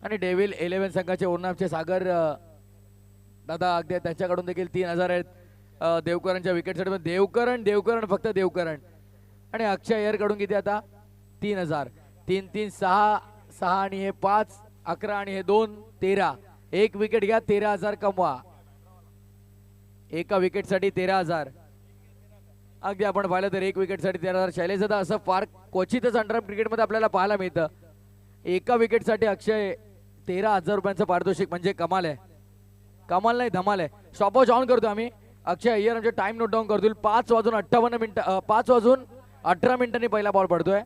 आणि डेव्हिल 11 संघाचे ओरनामचे सागर दादा अगदी त्यांच्याकडून देखील 3000 आहेत देवकरणच्या विकेटसाठी. देवकरण फक्त देवकरण. आणि अक्षय अय्यर कडून किती आता 3000. 3 3 6 6 आणि हे 5 11 आणि हे 2 13. एक विकेट घ्या 13,000 कमवा. एका विकेटसाठी 13,000. अगदी आपण पाहिलं तर एक विकेटसाठी 13,000. शैलेश दादा असं फार क्वचितच अंडरआर्म क्रिकेटमध्ये आपल्याला पाहायला मिळतं. एका विकेटसाठी अक्षय 13,000 रुपयांचं पारितोषिक म्हणजे कमाल आहे. कमाल नाही धमाल आहे. स्टॉपवॉच ऑन करतो आम्ही. अक्षय अय्यर आमचे टाइम नोट डाऊन करतील. 5:18 मिनिटांनी पहिला बॉल पडतोय.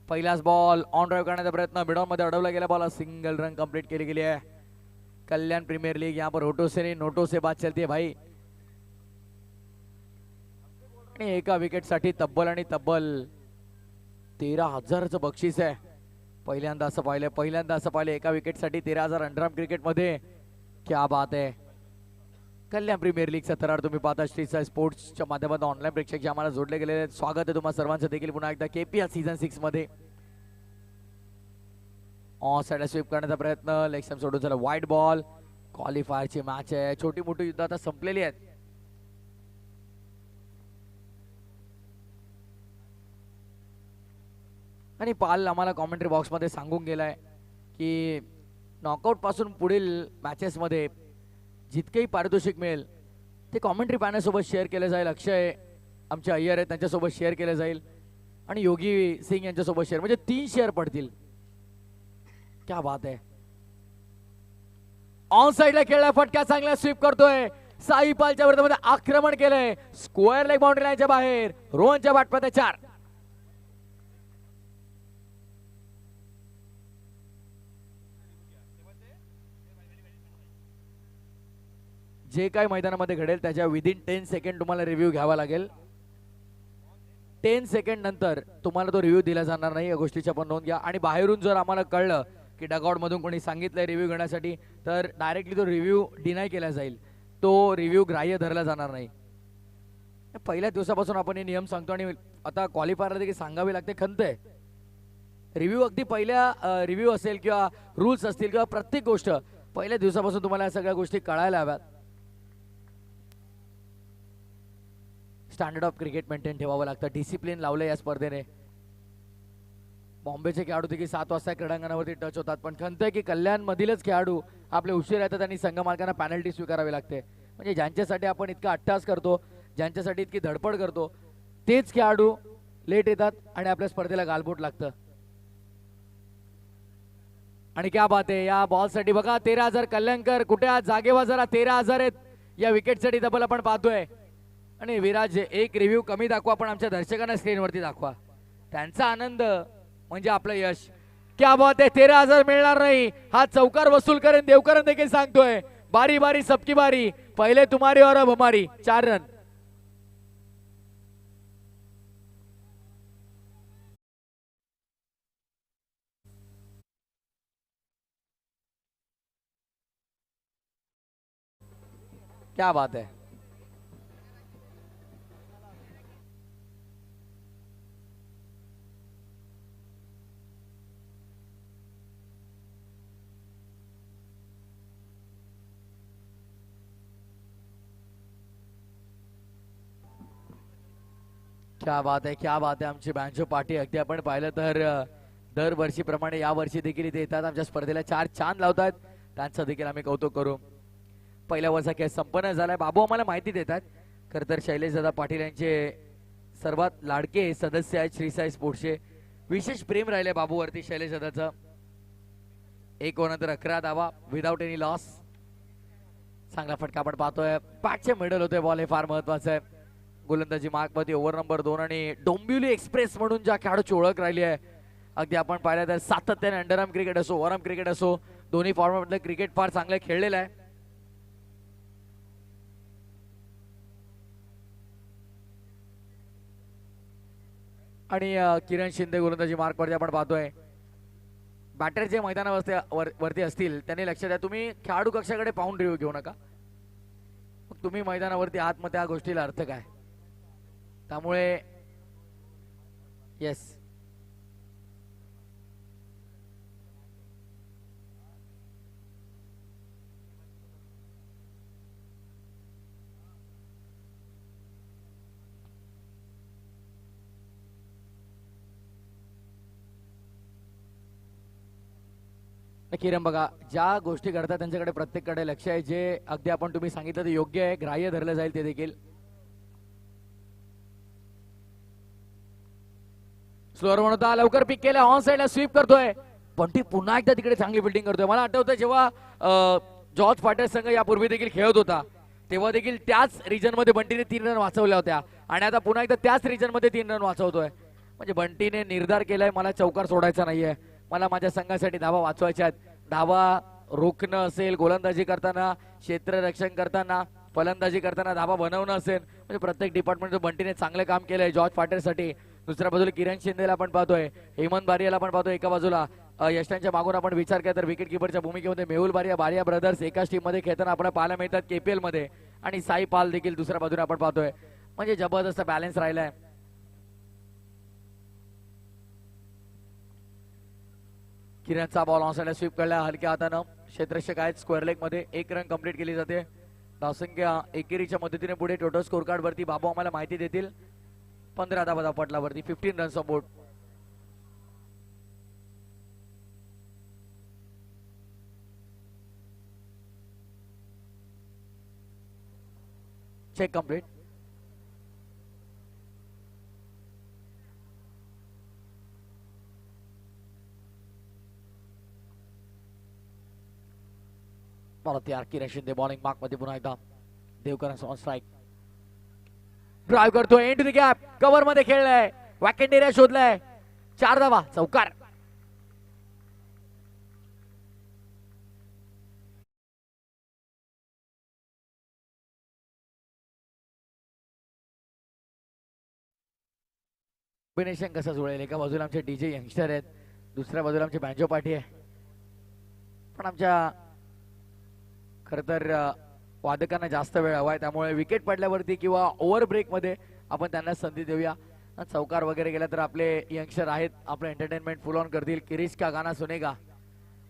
पहिलाच बॉल ऑन ड्राईव्ह करण्याचा प्रयत्न मिडॉन मध्ये अडवला गेला. बॉल सिंगल रन कंप्लीट केली गेली आहे. कल्याण प्रीमियर लीग यहाँ पर होटो से नहीं नोटो से बात चलती है भाई. आणि एका विकेट साठी तब्बल 13,000चं बक्षीस आहे. पहिल्यांदा असं पाहिलं एका विकेट साठी 13,000 अंडरआर्म क्रिकेट मध्ये. क्या बात आहे. कल्याण प्रीमियर लीगचा थरार तुम्ही पाहता श्री साई स्पोर्ट्सच्या माध्यमातून ऑनलाईन प्रेक्षक जे आम्हाला जोडले गेलेले आहेत. स्वागत आहे तुम्हाला सर्वांचं देखील पुन्हा एकदा केपीएल सीझन 6 मध्ये. ऑन साइड स्वीप करण्याचा प्रयत्न. लेग स्टंप सोडून झाला वाईड बॉल. क्वालिफायरची मॅच आहे. छोटी मोठी युद्ध आता संपलेली आहेत. आणि पाल आम्हाला कॉमेंट्री बॉक्स मध्ये सांगून गेलाय की नॉकआउट पासून पुढील मॅचेस मध्ये जितकेही पारितोषिक मिळेल ते कॉमेंट्री पॅनल सोबत शेअर केले जाईल. अक्षय आमचे अय्यर आहेत त्यांच्यासोबत शेअर केले जाईल आणि योगी सिंग यांच्यासोबत शेअर म्हणजे 3 शेअर पडतील. क्या बात आहे. ऑन साइडला खेळला फटका चांगला स्वीप करतोय. साई पालच्या विरोधामध्ये आक्रमण केलंय. स्क्वेअर लेग बाउंड्री लाईनच्या बाहेर. रोहनच्या बाटपात्या 4. जे काय मैदानामध्ये घडेल त्याच्या विदिन 10 सेकंड तुम्हाला रिव्ह्यू घ्यावा लागेल. 10 सेकंड नंतर तुम्हाला तो रिव्ह्यू दिला जाणार नाही. या गोष्टीची आपण नोंद घ्या. आणि बाहेरून जर आम्हाला कळलं की डगआउट मधून कोणी सांगितलंय रिव्ह्यू घेण्यासाठी तर डायरेक्टली तो रिव्ह्यू डिनाय केला जाईल. तो रिव्ह्यू ग्राह्य धरला जाणार नाही. पहिल्या दिवसापासून आपण हे नियम सांगतो आणि आता क्वालिफायरला देखील सांगावे लागते. खंत आहे. रिव्ह्यू अगदी पहिल्या रिव्ह्यू असेल किंवा रूल्स असतील किंवा प्रत्येक गोष्ट पहिल्या दिवसापासून तुम्हाला या सगळ्या गोष्टी कळायला हव्यात. स्टँडर्ड ऑफ क्रिकेट मेंटेन ठेवावं लागतं. डिसिप्लिन लावलं या स्पर्धेने. बॉम्बेचे खेळाडू देखील 7 वाजता क्रीडांगणावरती टच होतात. पण खंत आहे की कल्याण मधीलच खेळाडू आपले उशीर येतात आणि संघ मालकांना पॅनल्टी स्वीकारावी लागते. म्हणजे ज्यांच्यासाठी आपण इतका अट्टास करतो, ज्यांच्यासाठी इतकी धडपड करतो, तेच खेळाडू लेट येतात आणि आपल्या स्पर्धेला गालबोट लागतं. आणि क्या बात आहे. या बॉलसाठी बघा 13,000 कल्याणकर कुठे आज जागेवा जरा. 13,000 आहेत या विकेटसाठी डबल आपण पाहतोय. आणि विराज एक रिव्ह्यू कमी दाखवा पण आमच्या दर्शकांना स्क्रीनवरती दाखवा. त्यांचा आनंद म्हणजे आपलं यश. क्या बात आहे. 13,000 मिळणार नाही. हा चौकार वसूल करेन देवकरण देखील सांगतोय. बारी बारी सबकी बारी. पहिले तुम्हारी और अब हमारी. 4 रन. क्या बात है. क्या बात आहे. क्या बात आहे. आमची बँजो पार्टी अगदी आपण पाहिलं तर दरवर्षीप्रमाणे या वर्षी देखील इथे येतात. आमच्या स्पर्धेला 4 चांद लावतात. त्यांचं देखील आम्ही कौतुक करू. पहिल्या वर्षा खेळ संपन्न झालाय. बाबू आम्हाला माहिती देतात. खरं तर शैलेश दादा पाटील यांचे सर्वात लाडके सदस्य आहेत श्री साई स्पोर्ट्सचे. विशेष प्रेम राहिले बाबूवरती शैलेश दादाचं. 1 ओव्हरनंतर 11 धावा विदाउट एनी लॉस. चांगला फटका आपण पाहतोय. बॅटचे मिडल होतोय बॉल हे फार महत्वाचं आहे. गोलंदाजी मार्क मध्ये ओव्हर नंबर 2 आणि डोंबिवली एक्सप्रेस म्हणून ज्या खेळाडूची ओळख राहिली आहे अगदी आपण पाहिलं तर सातत्याने अंडरआर्म क्रिकेट असो ओव्हरआर्म क्रिकेट असो दोन्ही फॉर्मॅटमध्ये क्रिकेट फार चांगले खेळलेलं आहे. आणि किरण शिंदे गोलंदाजी मार्क वरती आपण पाहतोय. बॅटर जे मैदानावरती असतील त्यांनी लक्ष द्या. तुम्ही खेळाडू कक्षाकडे पाहून रिव्ह्यू घेऊ नका. तुम्ही मैदानावरती आहात, मग त्या गोष्टीला अर्थ काय. त्यामुळे येस, किरण बघा, ज्या गोष्टी घडतात त्यांच्याकडे प्रत्येककडे लक्ष आहे. जे अगदी आपण तुम्ही सांगितलं ते योग्य आहे, ग्राह्य धरलं जाईल ते देखील. स्लोअर म्हणता लवकर पिक केलं, ऑन साइडला स्वीप करतोय. बंटी पुन्हा एकदा तिकडे चांगली फिल्डिंग करतोय. मला आठवतं जेव्हा जॉर्ज फाटर संघ यापूर्वी देखील खेळत होता, तेव्हा देखील त्याच रिजन मध्ये बंटीने 3 रन वाचवल्या होत्या आणि आता पुन्हा एकदा त्याच रिजन मध्ये 3 रन वाचवतोय. म्हणजे बंटीने निर्धार केलाय, मला चौकार सोडायचा नाहीये, मला माझ्या संघासाठी धावा वाचवायच्या आहेत. धावा रोखणं असेल, गोलंदाजी करताना, क्षेत्ररक्षण करताना, फलंदाजी करताना धावा बनवणं असेल, म्हणजे प्रत्येक डिपार्टमेंट बंटीने चांगलं काम केलंय जॉर्ज फाटरसाठी. दुसऱ्या बाजूला किरण शिंदेला आपण पाहतोय, हेमंत बारियाला आपण पाहतोय एका बाजूला. यष्टांच्या मागून आपण विचार केला तर विकेट किपरच्या भूमिकेमध्ये मेहुल बारिया, बारिया ब्रदर्स एकाच टीम मध्ये खेळताना आपण पाहायला मिळतात केपीएल मध्ये, आणि साई पाल देखील दुसऱ्या बाजूने आपण पाहतोय. म्हणजे जबरदस्त बॅलन्स राहिलाय. किरणचा बॉल ऑन साइडला स्वीप केला हलक्या हातानं. क्षेत्ररक्षक आहेत स्क्वेअर लेग मध्ये. 1 रन कंप्लीट केली जाते. धावसंख्या एकेरीच्या मदतीने पुढे टोटल स्कोर कार्ड वरती बाबू आम्हाला माहिती देतील. 15 धावा पटलावरती, 15 runs on board. Check complete. मला तयार किरण शिंदे बॉलिंग मार्क मध्ये पुन्हा एकदा. देवकरांचा ऑन स्ट्राइक. ड्राइव्ह करतोय इनटू द गॅप, कव्हर मध्ये खेळलाय, वॅकेंट एरिया शोधलाय. 4 धावा, चौकार. कॉम्बिनेशन कसं जुळेल. एका बाजूला आमचे डीजे यंगस्टर आहेत, दुसऱ्या बाजूला आमची बँजो पार्टी आहे. पण आमच्या खर तर वादकांना जास्त वेळ हवाय, त्यामुळे विकेट पडल्यावरती किंवा ओव्हर ब्रेक मध्ये आपण त्यांना संधी देऊया. चौकार वगैरे गेला तर आपले यंगस्टर आहेत, आपलं एंटरटेनमेंट फुल ऑन करतील. किरीश का गाना सुनेगा.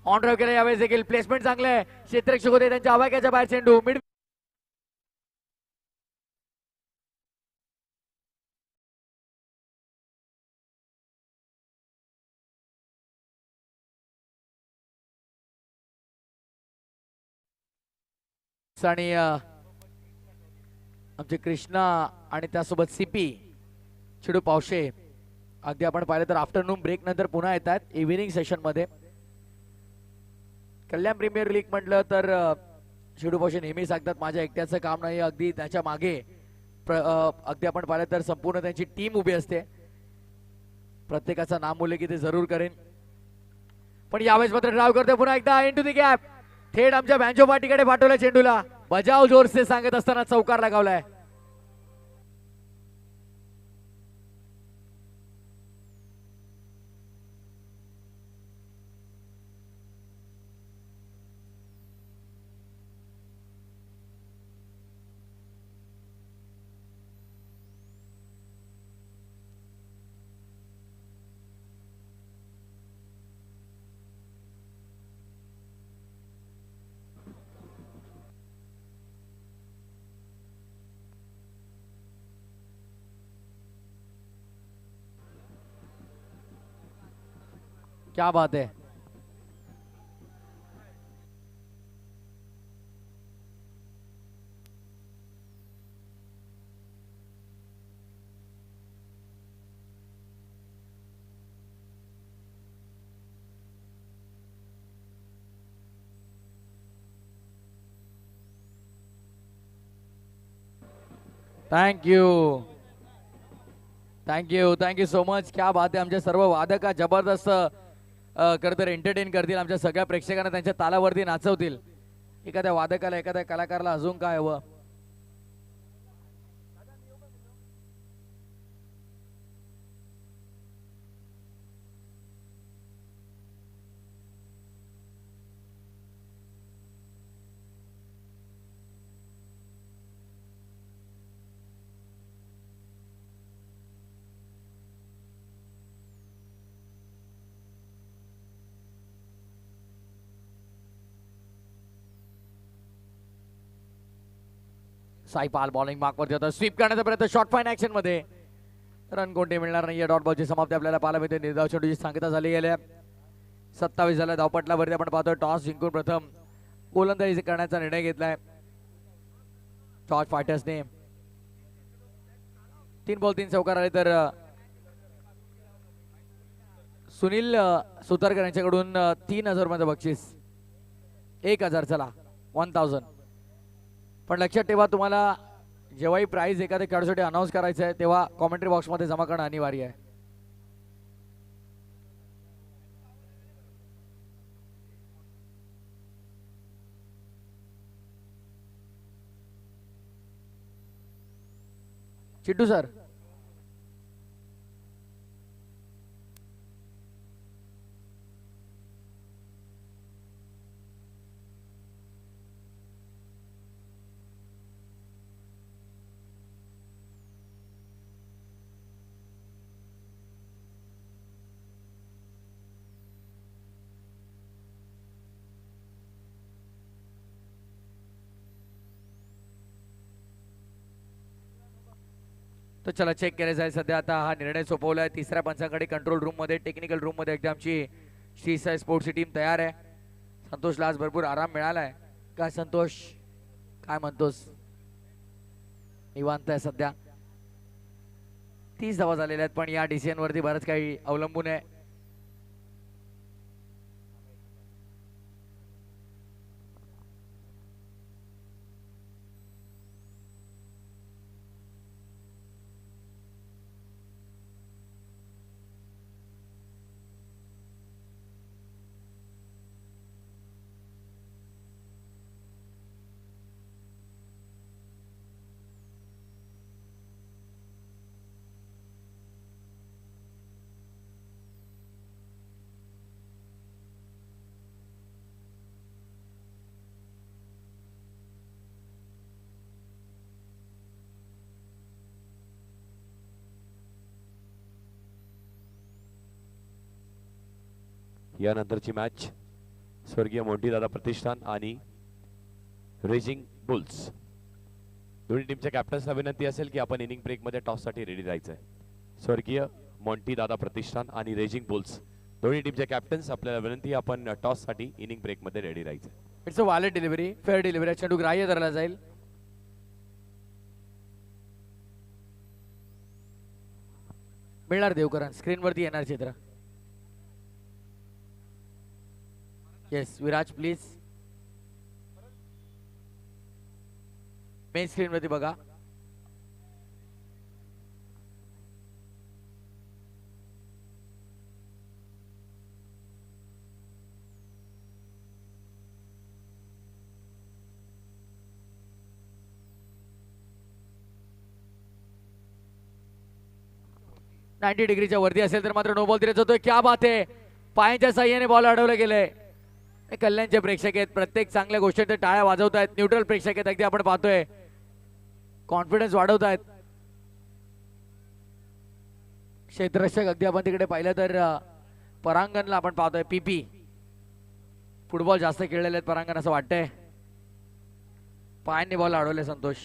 ऑन ड्राइव्ह केला यावेळेस देखील. प्लेसमेंट चांगले आहे. क्षेत्ररक्षक होते त्यांच्या आवाक्याच्या बाहेर चेंडू मिड. आणि आमचे कृष्णा आणि त्यासोबत सीपी चिडू पावशे अगदी आपण पाहिलं तर आफ्टरनून ब्रेक नंतर पुन्हा येतात इव्हिनिंग सेशन मध्ये. कल्याण प्रीमियर लीग म्हटलं तर चिडू पावशे नेहमी सांगतात माझ्या एकट्याचं काम नाही, अगदी त्याच्या मागे अगदी आपण पाहिलं तर संपूर्ण त्यांची टीम उभी असते. प्रत्येकाचं नाम बोलले की ते जरूर करेन. पण यावेळेस मात्र ड्राइव्ह करते पुन्हा एकदा इनटू द गॅप. थेट आमच्या बँजो पार्टीकडे पाठवलं चेंडूला. बजाव जोरसे सांगत असताना चौकार लगावलाय. क्या बात है. Thank you thank you thank you so much. क्या बात आहे. आमचे सर्व वादक जबरदस्त खरं तर एंटरटेन करतील. आमच्या सगळ्या प्रेक्षकांना त्यांच्या तालावरती नाचवतील. एखाद्या वादकाला एखाद्या कलाकाराला अजून काय हवं. साईपाल बॉलिंग मार्क वरती होता, स्वीप करण्याचा प्रयत्न, शॉर्ट फाईन ऍक्शन मध्ये रन कोणते मिळणार नाहीये. डॉट बॉलची समाप्ती आपल्याला पाहायला मिळते. निर्धाव चेंडूची सांगता झाली गेल्या. 27 झाल्या धावपटलावरती आपण पाहतोय टॉस जिंकून प्रथम गोलंदाजी करण्याचा निर्णय घेतलाय टॉस फायटर्सने. 3 बॉल 3 चौकार आले तर सुनील सुतारकर यांच्याकडून 3000 रुपयाचं बक्षीस. 1000 चला 1000. पण लक्षात ठेवा, तुम्हाला जेव्हाही प्राइज एखाद्या खेळाडूसाठी अनाऊन्स करायचं आहे तेव्हा कॉमेंट्री बॉक्समध्ये जमा करणं अनिवार्य आहे. चिट्टू सर, तो चला चेक करायचा आहे. सध्या आता हा निर्णय सोपवलाय. तिसऱ्या पंचांकडे कंट्रोल रूम मध्ये, टेक्निकल रूम मध्ये एकदा आमची श्री साई स्पोर्ट्सची टीम तयार आहे. संतोषला आज भरपूर आराम मिळालाय. काय संतोष, काय म्हणतोस? निवांत आहे सध्या. 30 धावा झालेल्या आहेत, पण या डिसिजन वरती बरंच काही अवलंबून आहे. यानंतरची मॅच स्वर्गीय मोंटीदादा प्रतिष्ठान आणि रेजिंग बुल्स. दोन्ही टीमच्या कॅप्टन्सला विनंती असेल की आपण इनिंग ब्रेक मध्ये टॉस साठी रेडी राहायचंय. स्वर्गीय मोंटीदादा प्रतिष्ठान आणि रेजिंग बुल्स दोन्ही टीमच्या कॅप्टन्स, आपल्याला विनंती आपण टॉस साठी इनिंग ब्रेक मध्ये रेडी राहायचंय. It's a valid delivery, fair delivery. चेंडू ग्राह्य धरला जाईल. मिळणार देवकरण, स्क्रीनवरती येणार चित्र. Yes Viraj please main screen वरती बघा. नाईन्टी डिग्रीच्या वरती असेल तर मात्र नो बॉल दिला जातोय. क्या बात आहे, पायांच्या साह्याने बॉल अडवलं गेलंय. कल्याणचे प्रेक्षक आहेत, प्रत्येक चांगल्या गोष्टी ते टाळ्या वाजवत आहेत. न्यूट्रल प्रेक्षक आहेत, अगदी आपण पाहतोय कॉन्फिडन्स वाढवत आहेत. क्षेत्ररक्षक अगदी आपण तिकडे पाहिलं तर परांगणला आपण पाहतोय. पीपी फुटबॉल जास्त खेळलेले आहेत परांगण असं वाटतंय. पायांनी बॉल अडवले संतोष.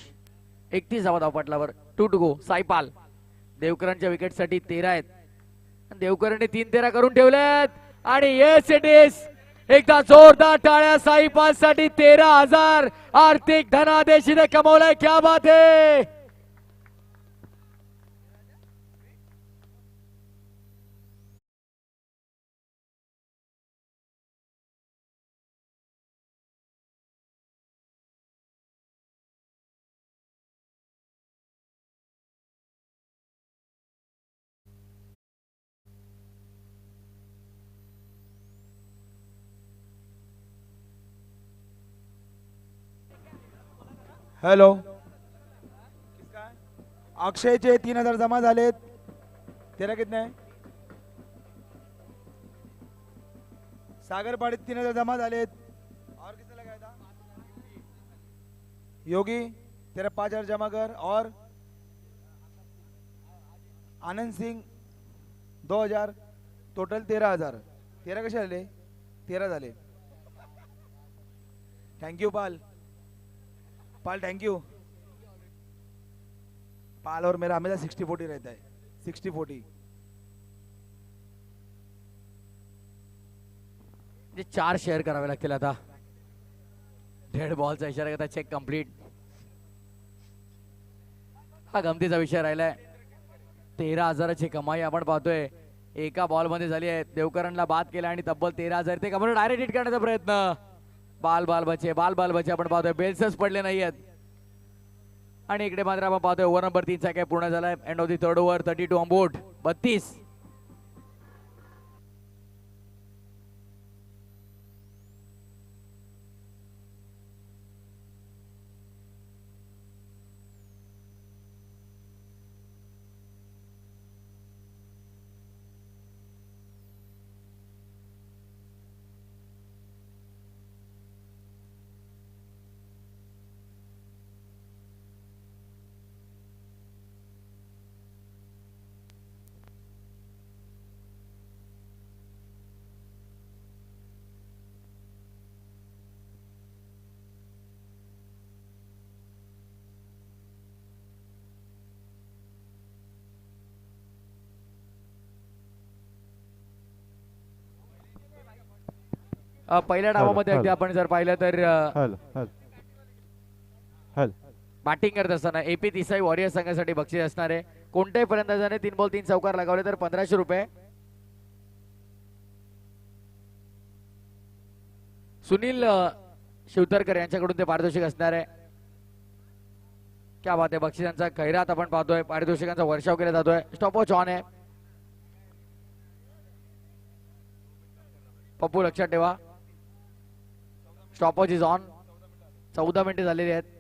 31 धावा धावपटलावर. 2 टू गो. साईपाल देवकरांच्या विकेटसाठी 13 आहेत. देवकरांनी 3-13 करून ठेवलेत आणि येस इट इज. एकदा जोरदार टाळ्या साईपाल साठी. 13,000 आर्थिक धनादेश इथे कमवलाय. क्या बात है. हॅलो, अक्षयचे 3000 जमा झालेत. तेरा कितने? सागर पाड़ित 3000 जमा झालेत. और किसने लगाया था? योगी तेरा 5000 जमा कर. और आनंद सिंह 2000. टोटल 13,000. 13 कसे झाले? 13 झाले. थँक्यू पाल. पाल थँक्यू. पाल और मेरा हमेशा 60-40 रहता है, 60-40. म्हणजे 4 शेअर करावे लागतील आता. डेड बॉलचा इशारा करता चेक कम्प्लीट. हा गमतीचा विषय राहिलाय. 13,000ची कमाई आपण पाहतोय एका बॉल मध्ये झाली आहे. देवकरणला बाद केला आणि तब्बल 13,000 ते कमवून डायरेक्ट हिट करण्याचा प्रयत्न. बाल बाल बचे आपण पाहतोय. बेल्सच पडले नाहीयेत. आणि इकडे मात्र आपण पाहतोय ओव्हर नंबर 3 चा काय पूर्ण झालाय. End of the third over. 32 on board. 32. पहिल्या डावामध्ये अगदी आपण जर पाहिलं तर बॅटिंग करत असताना एपी देसाई वॉरियर संघासाठी बक्षीस असणार आहे. कोणत्याही फलंदाजाने 3 बॉल 3 चौकार लगावले तर 1500 रुपये. सुनील शिवतरकर यांच्याकडून ते पारितोषिक असणार आहे. क्या बात आहे. बक्षिसांचा खैरात आपण पाहतोय. पारितोषिकांचा वर्षाव केला जातोय. स्टॉपवॉच ऑन आहे. पप्पू लक्षात ठेवा. Stopwatch is on. 14 मिनिटे झालेली आहेत.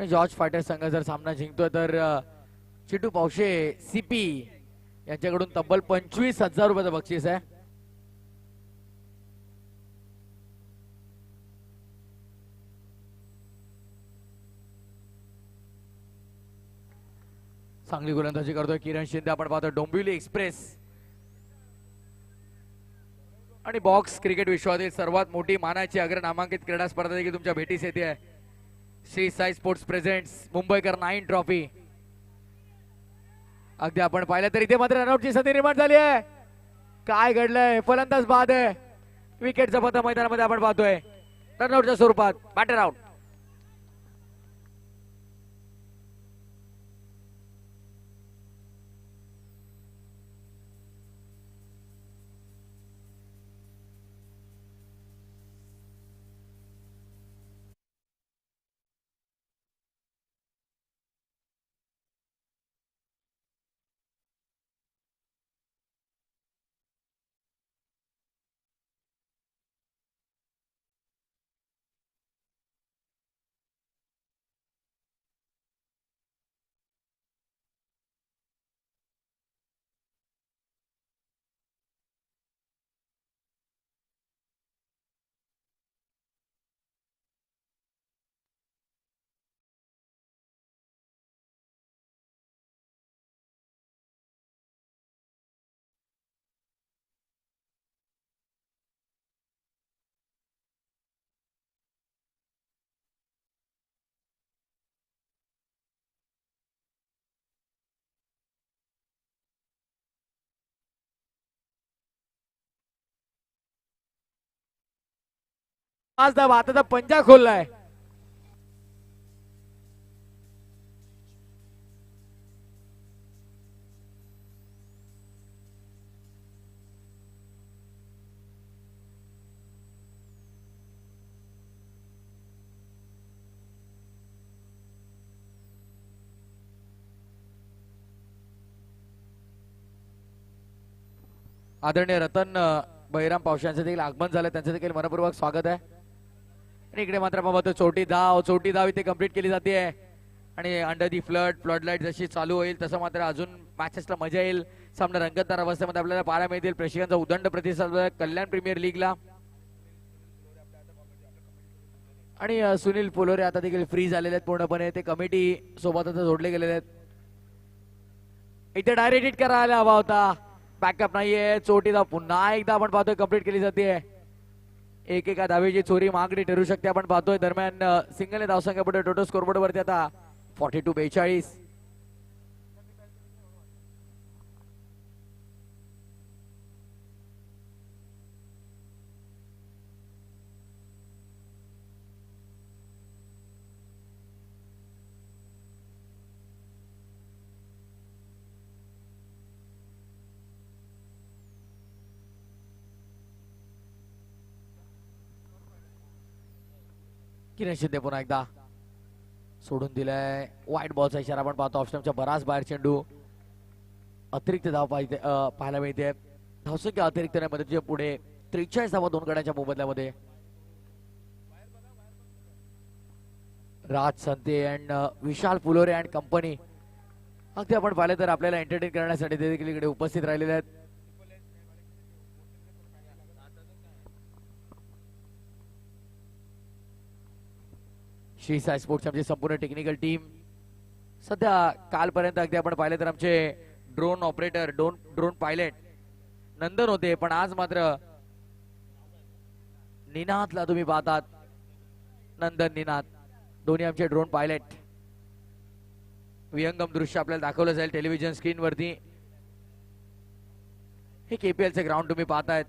जॉर्ज फायटर संघ जर सामना जिंकतोय तर चिटू पावशे सीपी यांच्याकडून तब्बल 25,000 रुपयाचं बक्षीस आहे. चांगली गोलंदाजी करतोय किरण शिंदे. आपण पाहतोय डोंबिवली एक्सप्रेस आणि बॉक्स क्रिकेट विश्वातील सर्वात मोठी मानाची अग्र नामांकित क्रीडा स्पर्धा देखील तुमच्या भेटीस येते आहे. श्री साई स्पोर्ट्स प्रेझेंट्स मुंबईकर 9 ट्रॉफी. अगदी आपण पाहिलं तर इथे मात्र रनआउटची संधी निर्माण झाली आहे. काय घडलंय. फलंदाज बाद आहे. विकेटचा पत्ता मैदानामध्ये आपण पाहतोय रनआउटच्या स्वरूपात. Batter out. आज धावा. आता पंजा खोललाय. आदरणीय रतन बहिराम पावशे यांचं देखील आगमन झालं. त्यांचं देखील मनपूर्वक स्वागत आहे. आणि इकडे मात्र आपण बघतो चौटी धाव इथे कंप्लीट केली जाते. आणि अंडर दी फ्लड लाईट जशी चालू होईल तसं मात्र अजून मॅचेसला मजा येईल. सामना रंगतदार अवस्थेमध्ये आपल्याला पाहायला मिळतील. प्रेक्षकांचा उदंड प्रतिसाद कल्याण प्रीमियर लीगला. आणि सुनील पोलोरे आता देखील फ्री झालेले आहेत पूर्णपणे. ते कमिटी सोबत आता जोडले गेलेले आहेत. इथे डायरेक्ट हिट करायला हवा होता. बॅकअप नाहीये. चोटीला पुन्हा एकदा आपण पाहतोय कंप्लीट केली जाते. एकेका धावेची चोरी मागणी ठरू शकते आपण पाहतोय. दरम्यान सिंगल धावसंख्या पुढे टोटल स्कोरबोर्ड वरती आता 42-42. किरण शिंदे पुन्हा एकदा सोडून दिलाय. वाईट बॉलचा इशारा आपण पाहतो. ऑप्शनच्या बराच बाहेर चेंडू. अतिरिक्त धाव पाहिजे पाहायला मिळते. धावसंख्या अतिरिक्त मदतीच्या पुढे 43 धावा 2 गड्यांच्या मोबदल्यामध्ये. राज संते अँड विशाल फुलोरे अँड कंपनी अगदी आपण पाहिलं तर आपल्याला एंटरटेन करण्यासाठी ते देखील इकडे उपस्थित राहिलेले आहेत. श्री साई स्पोर्ट्स आमची संपूर्ण टेक्निकल टीम सध्या कालपर्यंत अगदी आपण पाहिले तर आमचे drone operator drone pilot Nandan होते, पण आज मात्र निनादला तुम्ही पाहतात. नंदन निनाद दोन्ही आमचे ड्रोन पायलट. विहंगम दृश्य आपल्याला दाखवलं जाईल टेलिव्हिजन स्क्रीन वरती. हे केपीएल चे ग्राउंड तुम्ही पाहतायत.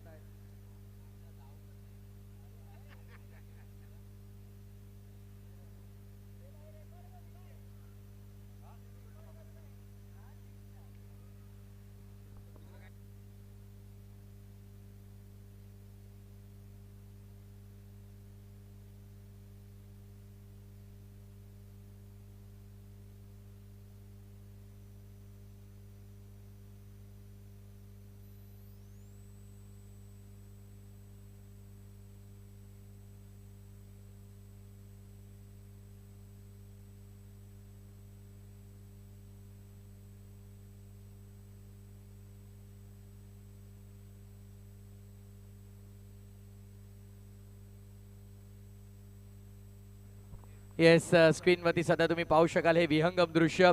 येस स्क्रीन वरती सध्या तुम्ही पाहू शकाल हे विहंगम दृश्य.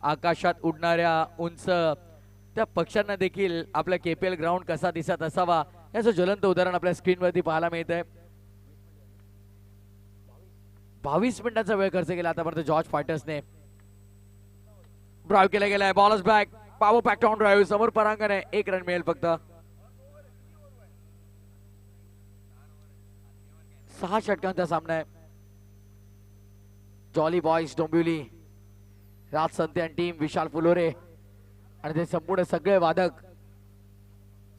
आकाशात उडणाऱ्या उंच त्या पक्ष्यांना देखील आपला केपीएल ग्राउंड कसा दिसत असावा याचं ज्वलंत उदाहरण आपल्या स्क्रीन वरती पाहायला मिळतंय. 22 मिनिटांचा वेळ खर्च केला आतापर्यंत जॉर्ज फायटर्सने. ड्राईव्ह केला गेलाय. बॉलच back. Power back on drive. समोर परांगण आहे. 1 रन मिळेल फक्त. 6 षटकांचा सामना आहे. जॉली बॉयज डोंबिवली, राज संते आणि टीम, विशाल फुलोरे आणि ते संपूर्ण सगळे वादक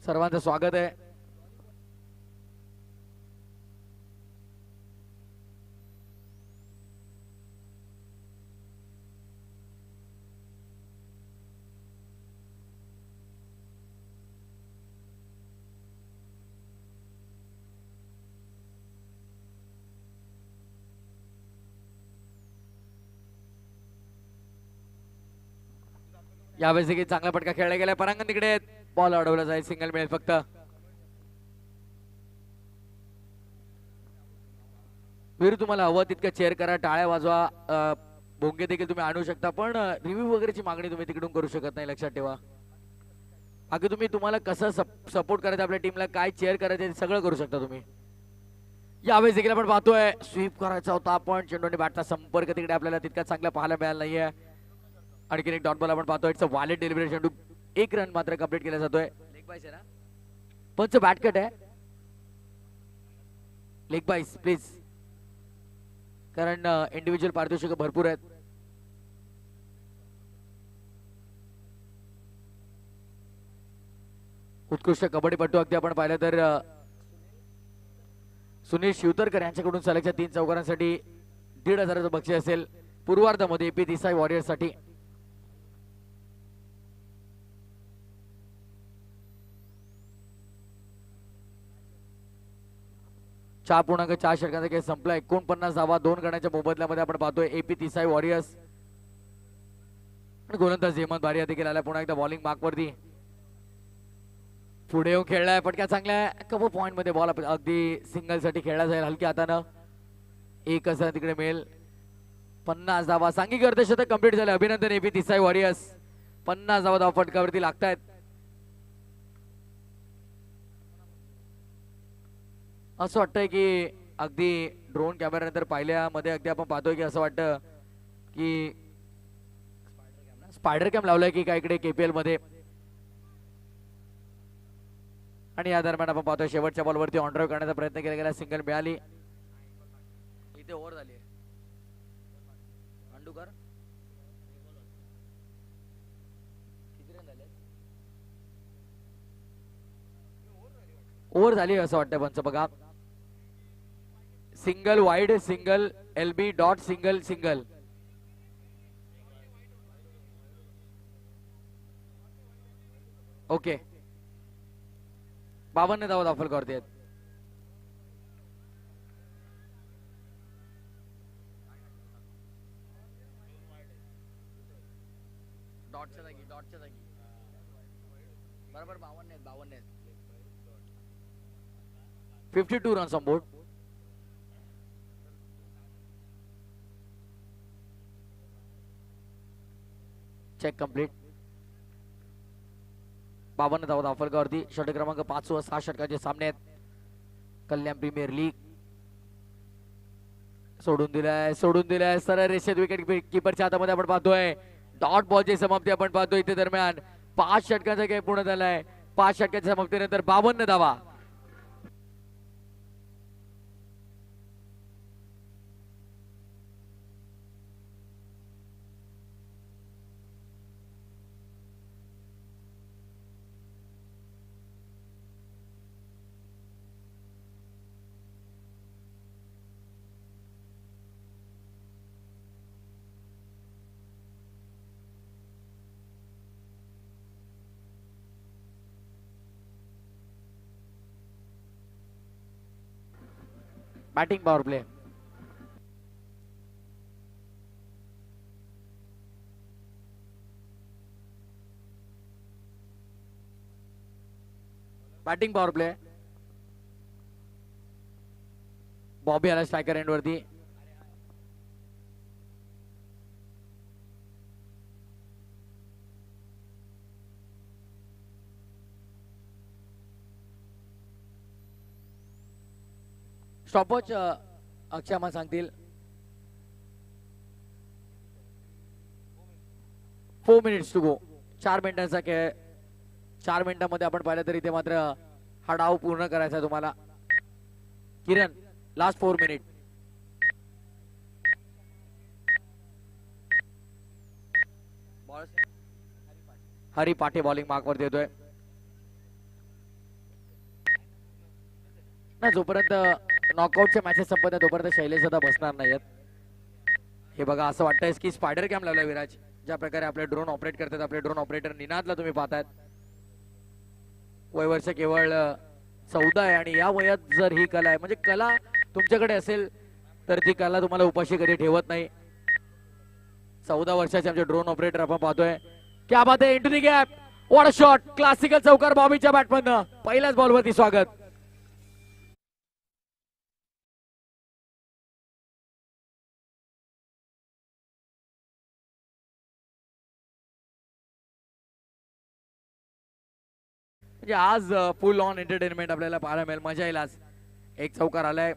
सर्वांचं स्वागत आहे. यावेळेस देखील चांगला फटका खेळला गेला. परांगण तिकडे. बॉल अडवला जाईल. सिंगल मिळेल फक्त. वीर तुम्हाला हवं तितकं चेअर करा, टाळ्या वाजवा, भोंगे देखील तुम्ही आणू शकता, पण रिव्ह्यू वगैरेची मागणी तुम्ही तिकडून करू शकत नाही. लक्षात ठेवा. बाकी तुम्हाला कसं सपोर्ट करायचं आपल्या टीमला, काय चेअर करायचं सगळं करू शकता तुम्ही. यावेळेस देखील आपण पाहतोय स्वीप करायचा होता, पण चेंडूने बॅटचा संपर्क तिकडे आपल्याला तितका चांगला पाहायला मिळाला नाहीये. आणखीन एक डॉट बॉल आपण पाहतोय. इट्स अ वायलेट डेलिव्हरी चेंडू. 1 रन मात्र कंप्लीट केला जातोय. लेग बाईस आहे ना, पंच बॅट कट आहे. लेग बाईस प्लीज, कारण इंडिव्हिज्युअल पारितोषिक भरपूर आहेत. उत्कृष्ट कबड्डीपटू अगदी आपण पाहिलं तर सुनील शिवतरकर यांच्याकडून सलगच्या 3 चौकारांसाठी 1,500चं बक्षीस असेल. पूर्वार्धामध्ये एपी देसाई वॉरियर्स साठी. चार पूर्णांक 4 षटकांचा खेळ संपला. 49 धावा 2 गड्यांच्या मोबदल्यामध्ये आपण पाहतोय एपी देसाई वॉरियर्स गोलंदाज हेमंत बारिया देखील आला पुन्हा एकदा बॉलिंग मार्क वरती. पुढे येऊन खेळलाय, फटका चांगला आहे. कव्हर पॉइंट मध्ये बॉल अगदी सिंगल साठी खेळला जाईल हलक्या हातानं. एक असं तिकडे मिळेल. 50 धावा सांघिक अर्धशतक कंप्लीट झाले. अभिनंदन एपी देसाई वॉरियर्स. 50 धावा फटकावरती लागतायत. असं वाटतंय की अगदी ड्रोन कॅमेरा नंतर पाहिल्यामध्ये अगदी आपण पाहतोय की असं वाटतं की स्पायडर कॅम लावलाय की काय इकडे केपीएल मध्ये. आणि या दरम्यान आपण पाहतोय शेवटच्या बॉलवरती ऑन ड्राईव्ह करण्याचा प्रयत्न केला गेला. सिंगल मिळाली. इथे ओव्हर झाली. अंडूकर किती रन झाले? ओव्हर झाली असं वाटतं पंच बघा. Single wide, single LB dot, single single. Okay 52 धावा दाखल करतेत. डॉटच्या जागी बरोबर 52 आहेत. 52 runs on board. Check complete. 52 धावा दाखल षटक क्रमांक 5 व 6 षटकाचे सामने आहेत. कल्याण प्रीमियर लीग. सोडून दिलाय सरळ रेषेत विकेट कीपरच्या हातामध्ये आपण पाहतोय. डॉट बॉलची समाप्ती आपण पाहतोय. इथे दरम्यान 5 षटकांचा खेळ पूर्ण झालाय. 5 षटकांच्या समाप्तीनंतर 52 धावा. Batting power play. Batting power play. Bobby आला स्ट्रायकर एंड वरती. स्टॉपवॉच अक्षय आम्हाला सांगतील. 4 मिनिट्स टू गो. 4 मिनिटांचा खेळ. 4 मिनिटांमध्ये आपण पाहिलं तरी ते मात्र हा डाव पूर्ण करायचा आहे तुम्हाला. किरण लास्ट 4 मिनिट. हरी पाटे बॉलिंग मार्क वर देतोय ना. जोपर्यंत नॉकआउटच्या मॅचेस संपत नाही तोपर्यंत शैलेश दादा बसणार नाहीयेत. हे बघा असं वाटतंय की स्पायडर कॅम लावलाय विराज. ज्या प्रकारे आपले ड्रोन ऑपरेट करतात आपले ड्रोन ऑपरेटर निनादला तुम्ही पाहतायत. वय वर्ष केवळ 14 आहे आणि या वयात जर ही कला आहे म्हणजे कला तुमच्याकडे असेल तर ती कला तुम्हाला उपाशी कधी ठेवत नाही. 14 वर्षाचे आमचे ड्रोन ऑपरेटर आपण पाहतोय. क्या बात आहे. Into the gap. What a shot. Classical चौकार बॉबीच्या बॅटमधनं. पहिल्याच बॉलवरती स्वागत. म्हणजे आज फुल ऑन एंटरटेनमेंट आपल्याला पाहायला मिळेल. मजा येईल आज. एक चौकार आलाय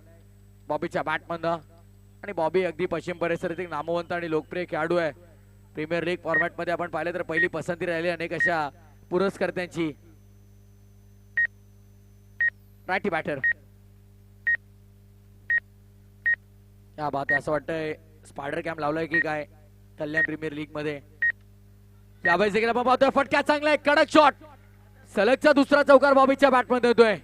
बॉबीच्या बॅटमधनं आणि बॉबी अगदी पश्चिम परिसरातील एक नामवंत आणि लोकप्रिय खेळाडू आहे. प्रीमियर लीग फॉर्मॅट मध्ये आपण पाहिले तर पहिली पसंती राहिली अनेक अशा पुरस्कर्त्यांची. Righty batter. या बात असं वाटतंय स्पायडर कॅम्प लावलाय की काय कल्याण प्रीमियर लीग मध्ये. या बाईस आपण पाहतोय फटका चांगला आहे. कडक शॉट. सलगचा दुसरा चौकार बॉबीच्या बॅटमध्ये येतोय.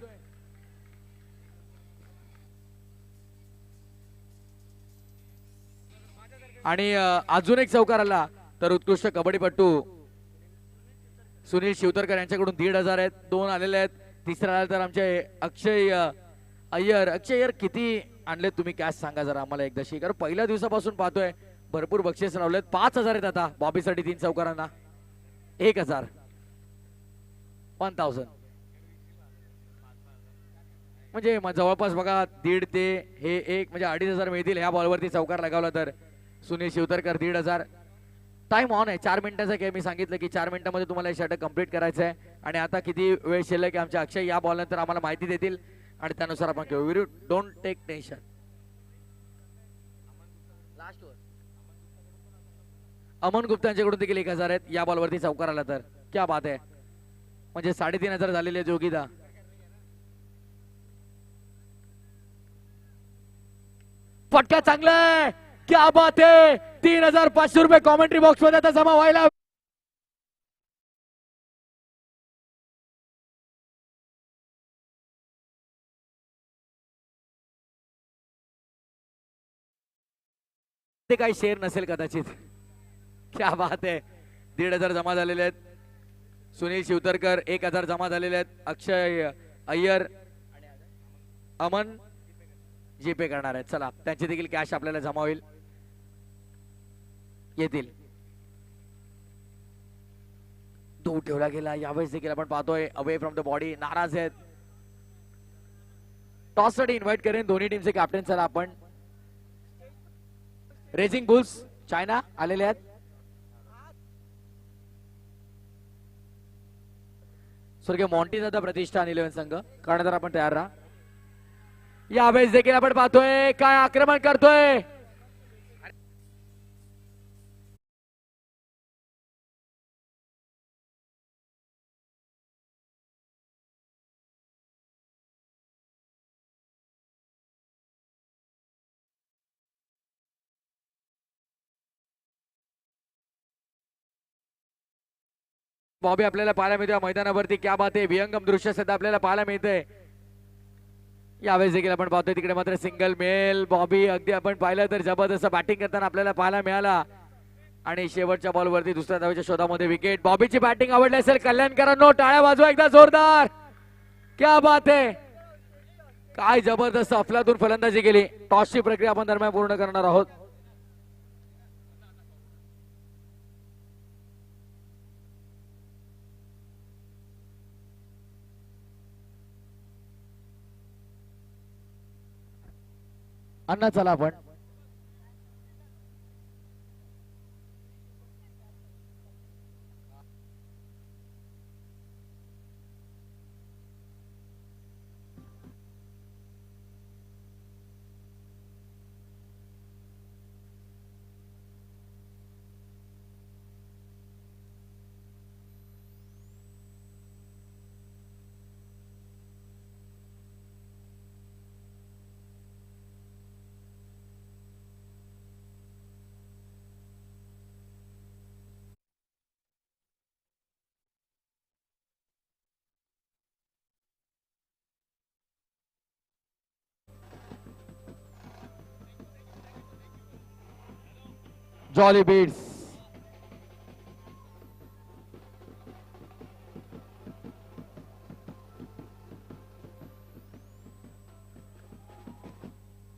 आणि अजून एक चौकार आला तर उत्कृष्ट कबड्डीपट्टू सुनील शिवतरकर यांच्याकडून 1,500 आहेत. 2 आलेले आहेत. तिसरा आला तर आमचे अक्षय अय्यर. अक्षय अय्यर किती आणले तुम्ही कॅश सांगा जरा आम्हाला एकदाशी. कारण पहिल्या दिवसापासून पाहतोय भरपूर बक्षीस लावलेत. 5,000 आहेत आता बॉबीसाठी 3 चौकारांना. 1,000 1000 म्हणजे जवळपास बघा 1.5 ते हे 1 म्हणजे 2,500 मिळतील ह्या बॉलवरती चौकार लगावला तर. सुनील शिवतरकर 1,500. टाइम ऑन आहे. 4 मिनिटाचा गेम. मी सांगितलं की 4 मिनिटांमध्ये तुम्हाला हे षटक कंप्लीट करायचं आहे. आणि आता किती वेळ शिल्लक आहे आमचे अक्षय या बॉल नंतर आम्हाला माहिती देतील आणि त्यानुसार आपण खेळू. Viru don't take tension. Aman Gupta यांच्याकडून देखील 1,000 आहेत या बॉलवरती चौकार आला तर. क्या बात आहे. म्हणजे 3,500 झालेले जोगीदा. फटका चांगला आहे. क्या बात आहे. 3,500 रुपये कॉमेंट्री बॉक्स मध्ये आता जमा व्हायला. ते काही शेअर नसेल कदाचित. क्या बात आहे. 1,500 जमा झालेले आहेत. सुनील शिवतरकर 1,000 जमा झालेले आहेत. अक्षय अय्यर अमन जीपे करणार आहेत. चला त्यांची देखील कॅश आपल्याला जमा होईल येतील. दूर ठेवला गेला यावेळेस देखील आपण पाहतोय अवे फ्रॉम द बॉडी नाराज आहेत. टॉस साठी इन्व्हाइट करेन दोन्ही टीमचे कॅप्टन. चला आपण रेजिंग बुल्स चायना आलेले आहेत. स्वर्गीय मॉन्टी दादा प्रतिष्ठान 11 संघ करण्यात आपण तयार राहा. यावेळेस देखील आपण पाहतोय काय आक्रमण करतोय. बॉबी आपल्याला पाहायला मिळतोय मैदानावरती. क्या बात आहे. विहंगम दृश्य सध्या आपल्याला पाहायला मिळतंय. यावेळेस देखील आपण पाहतोय तिकडे मात्र सिंगल मेल बॉबी अगदी आपण पाहिलं तर जबरदस्त बॅटिंग करताना आपल्याला पाहायला मिळाला. आणि शेवटच्या बॉलवरती दुसऱ्या धावेच्या शोधामध्ये विकेट. बॉबीची बॅटिंग आवडली असेल कल्याणकरांनो टाळ्या वाजवा एकदा जोरदार. क्या बात आहे. काय जबरदस्त अफलातून फलंदाजी केली. टॉसची प्रक्रिया आपण दरम्यान पूर्ण करणार आहोत. अण्णा चला आपण जॉली बीट्स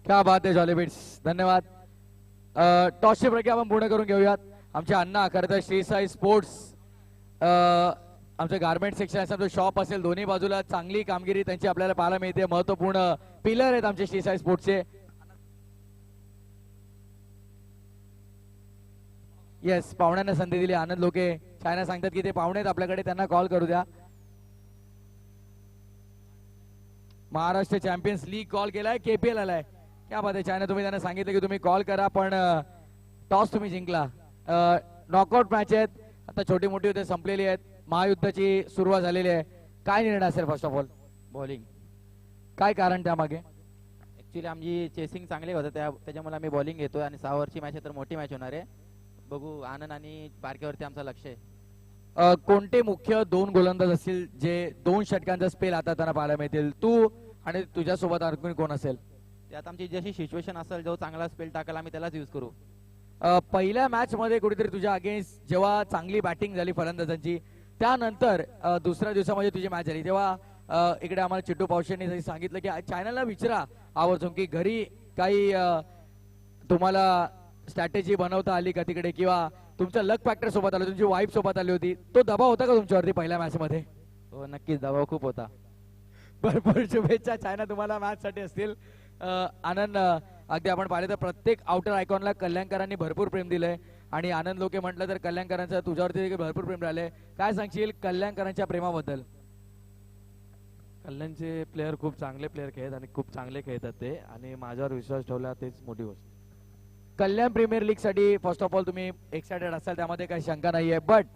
क्या बात आहे. जॉली बीट्स धन्यवाद. टॉसची प्रक्रिया आपण पूर्ण करून घेऊयात. आमचे अण्णा खरं तर श्री साई स्पोर्ट्स आमचं गार्मेंट सेक्शन असेल आमचं शॉप असेल दोन्ही बाजूला चांगली कामगिरी त्यांची आपल्याला पाहायला मिळते. महत्वपूर्ण पिलर आहेत आमचे श्री साई स्पोर्ट्सचे. येस पाहुण्यांना संधी दिली. आनंद लोके चायना सांगतात की ते पाहुणे आहेत आपल्याकडे त्यांना कॉल करू द्या. महाराष्ट्र चॅम्पियन्स लीग कॉल केलाय. केपीएल आलाय. क्या बात आहे. चायना तुम्ही त्यांना सांगितलं की तुम्ही कॉल करा पण टॉस तुम्ही जिंकला. नॉकआउट मॅच आहेत आता छोटी मोठी होते संपलेली आहेत. महायुद्धाची सुरुवात झालेली आहे. काय निर्णय असेल फर्स्ट ऑफ ऑल. बॉलिंग काय कारण त्यामागे. ऍक्च्युली आमची चेसिंग चांगली होतं त्याच्यामुळे आम्ही बॉलिंग घेतो आणि 6 ओव्हरची मॅच आहे तर मोठी मॅच होणार आहे. बघू आनंद आणि बारक्यावरती आमचं लक्ष आहे. कोणते मुख्य 2 गोलंदाज असतील जे 2 षटकांचा स्पेल आता त्यांना पाहायला मिळतील. तू आणि तुझ्यासोबत आणखी कोण असेल. त्यात आमची जशी सिच्युएशन असेल जो चांगला स्पेल टाकाल आम्ही त्यालाच यूज करू. पहिल्या मॅच मध्ये कुठेतरी तुझ्या अगेन्स्ट जेव्हा चांगली बॅटिंग झाली फलंदाजांची त्यानंतर दुसऱ्या दिवसामध्ये तुझी मॅच झाली तेव्हा इकडे आम्हाला चिट्टू पावशेंनी सांगितलं की चायनाला विचारा आवर्जून की घरी काही तुम्हाला स्ट्रॅटेजी बनवता आली का तिकडे, किंवा तुमच्या लक फॅक्टर सोबत आलं, तुमची वाईफ सोबत आली होती, तो दबाव होता का तुमच्यावरती पहिल्या मॅच मध्ये? हो नक्कीच दबाव खूप होता. भरपूर शुभेच्छा चायना तुम्हाला मॅच साठी असतील. आनंद, अगदी आपण पाहिलं तर प्रत्येक आउटर आयकॉनला कल्याणकरांनी भरपूर प्रेम दिलंय आणि आनंद लोके म्हटलं तर कल्याणकरांचं तुझ्यावरती देखील भरपूर प्रेम राहिले. काय सांगशील कल्याणकरांच्या प्रेमाबद्दल? कल्याणचे प्लेयर खूप चांगले प्लेयर खेळतात आणि खूप चांगले खेळतात ते, आणि माझ्यावर विश्वास ठेवला तेच मोठी गोष्ट. कल्याण प्रीमियर लीग साठी फर्स्ट ऑफ ऑल तुम्ही एक्सायटेड असाल, त्यामध्ये काही शंका नाहीये. बट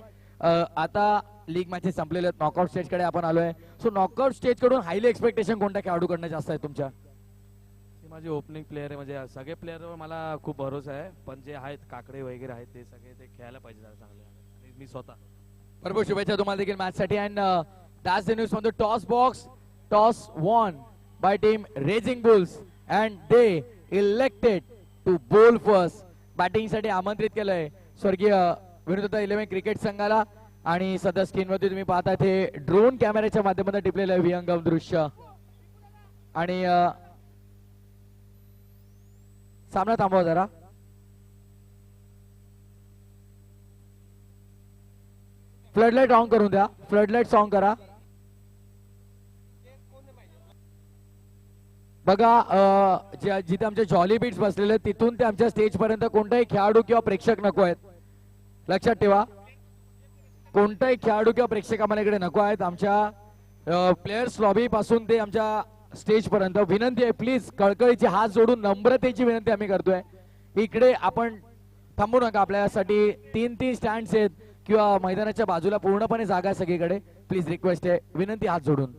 आता लीग मॅचेस संपलेले आहेत, नॉकआउट स्टेज कडे आपण आलोय. सो नॉकआउट स्टेज कडून हायली एक्सपेक्टेशन कोणत्या खेळाडूकडनं जास्त आहे तुमच्या? ते माझे ओपनिंग प्लेयर आहे, म्हणजे सगळे प्लेयरवर मला खूप भरोसा आहे, पण जे आहेत काकडे वगैरे आहेत ते सगळे ते खेळायला पाहिजे जरा चांगले, आणि मी स्वतः. भरपूर शुभेच्छा तुम्हाला देखील मॅच साठी. And that's the news from the toss box. Toss won by team Raging Bulls and they elected to bowl first. Batting साठी आमंत्रित केलंय स्वर्गीय विनोदता 11 क्रिकेट संघाला. आणि सध्या स्क्रीन वरती तुम्ही पाहता ते ड्रोन कॅमेऱ्याच्या माध्यमातून टिपलेलं आहे विहंगम दृश्य. आणि सामना थांबवा जरा. फ्लडलाईट ऑन करून द्या, फ्लडलाईट ऑन करा. बघा जिथे आमचे जॉली बीट्स बसलेले आहेत तिथून ते आमच्या स्टेज पर्यंत कोणताही खेळाडू किंवा प्रेक्षक नको आहेत. लक्षात ठेवा, कोणताही खेळाडू किंवा प्रेक्षक आम्हाला इकडे नको आहेत. आमच्या प्लेयर्स लॉबी पासून ते आमच्या स्टेज पर्यंत विनंती आहे, प्लीज कळकळीची हात जोडून नम्रतेची विनंती आम्ही करतोय. इकडे आपण थांबू नका, आपल्यासाठी 3-3 स्टँड्स आहेत किंवा मैदानाच्या बाजूला पूर्णपणे जागा आहे सगळीकडे. प्लीज रिक्वेस्ट आहे, विनंती हात जोडून.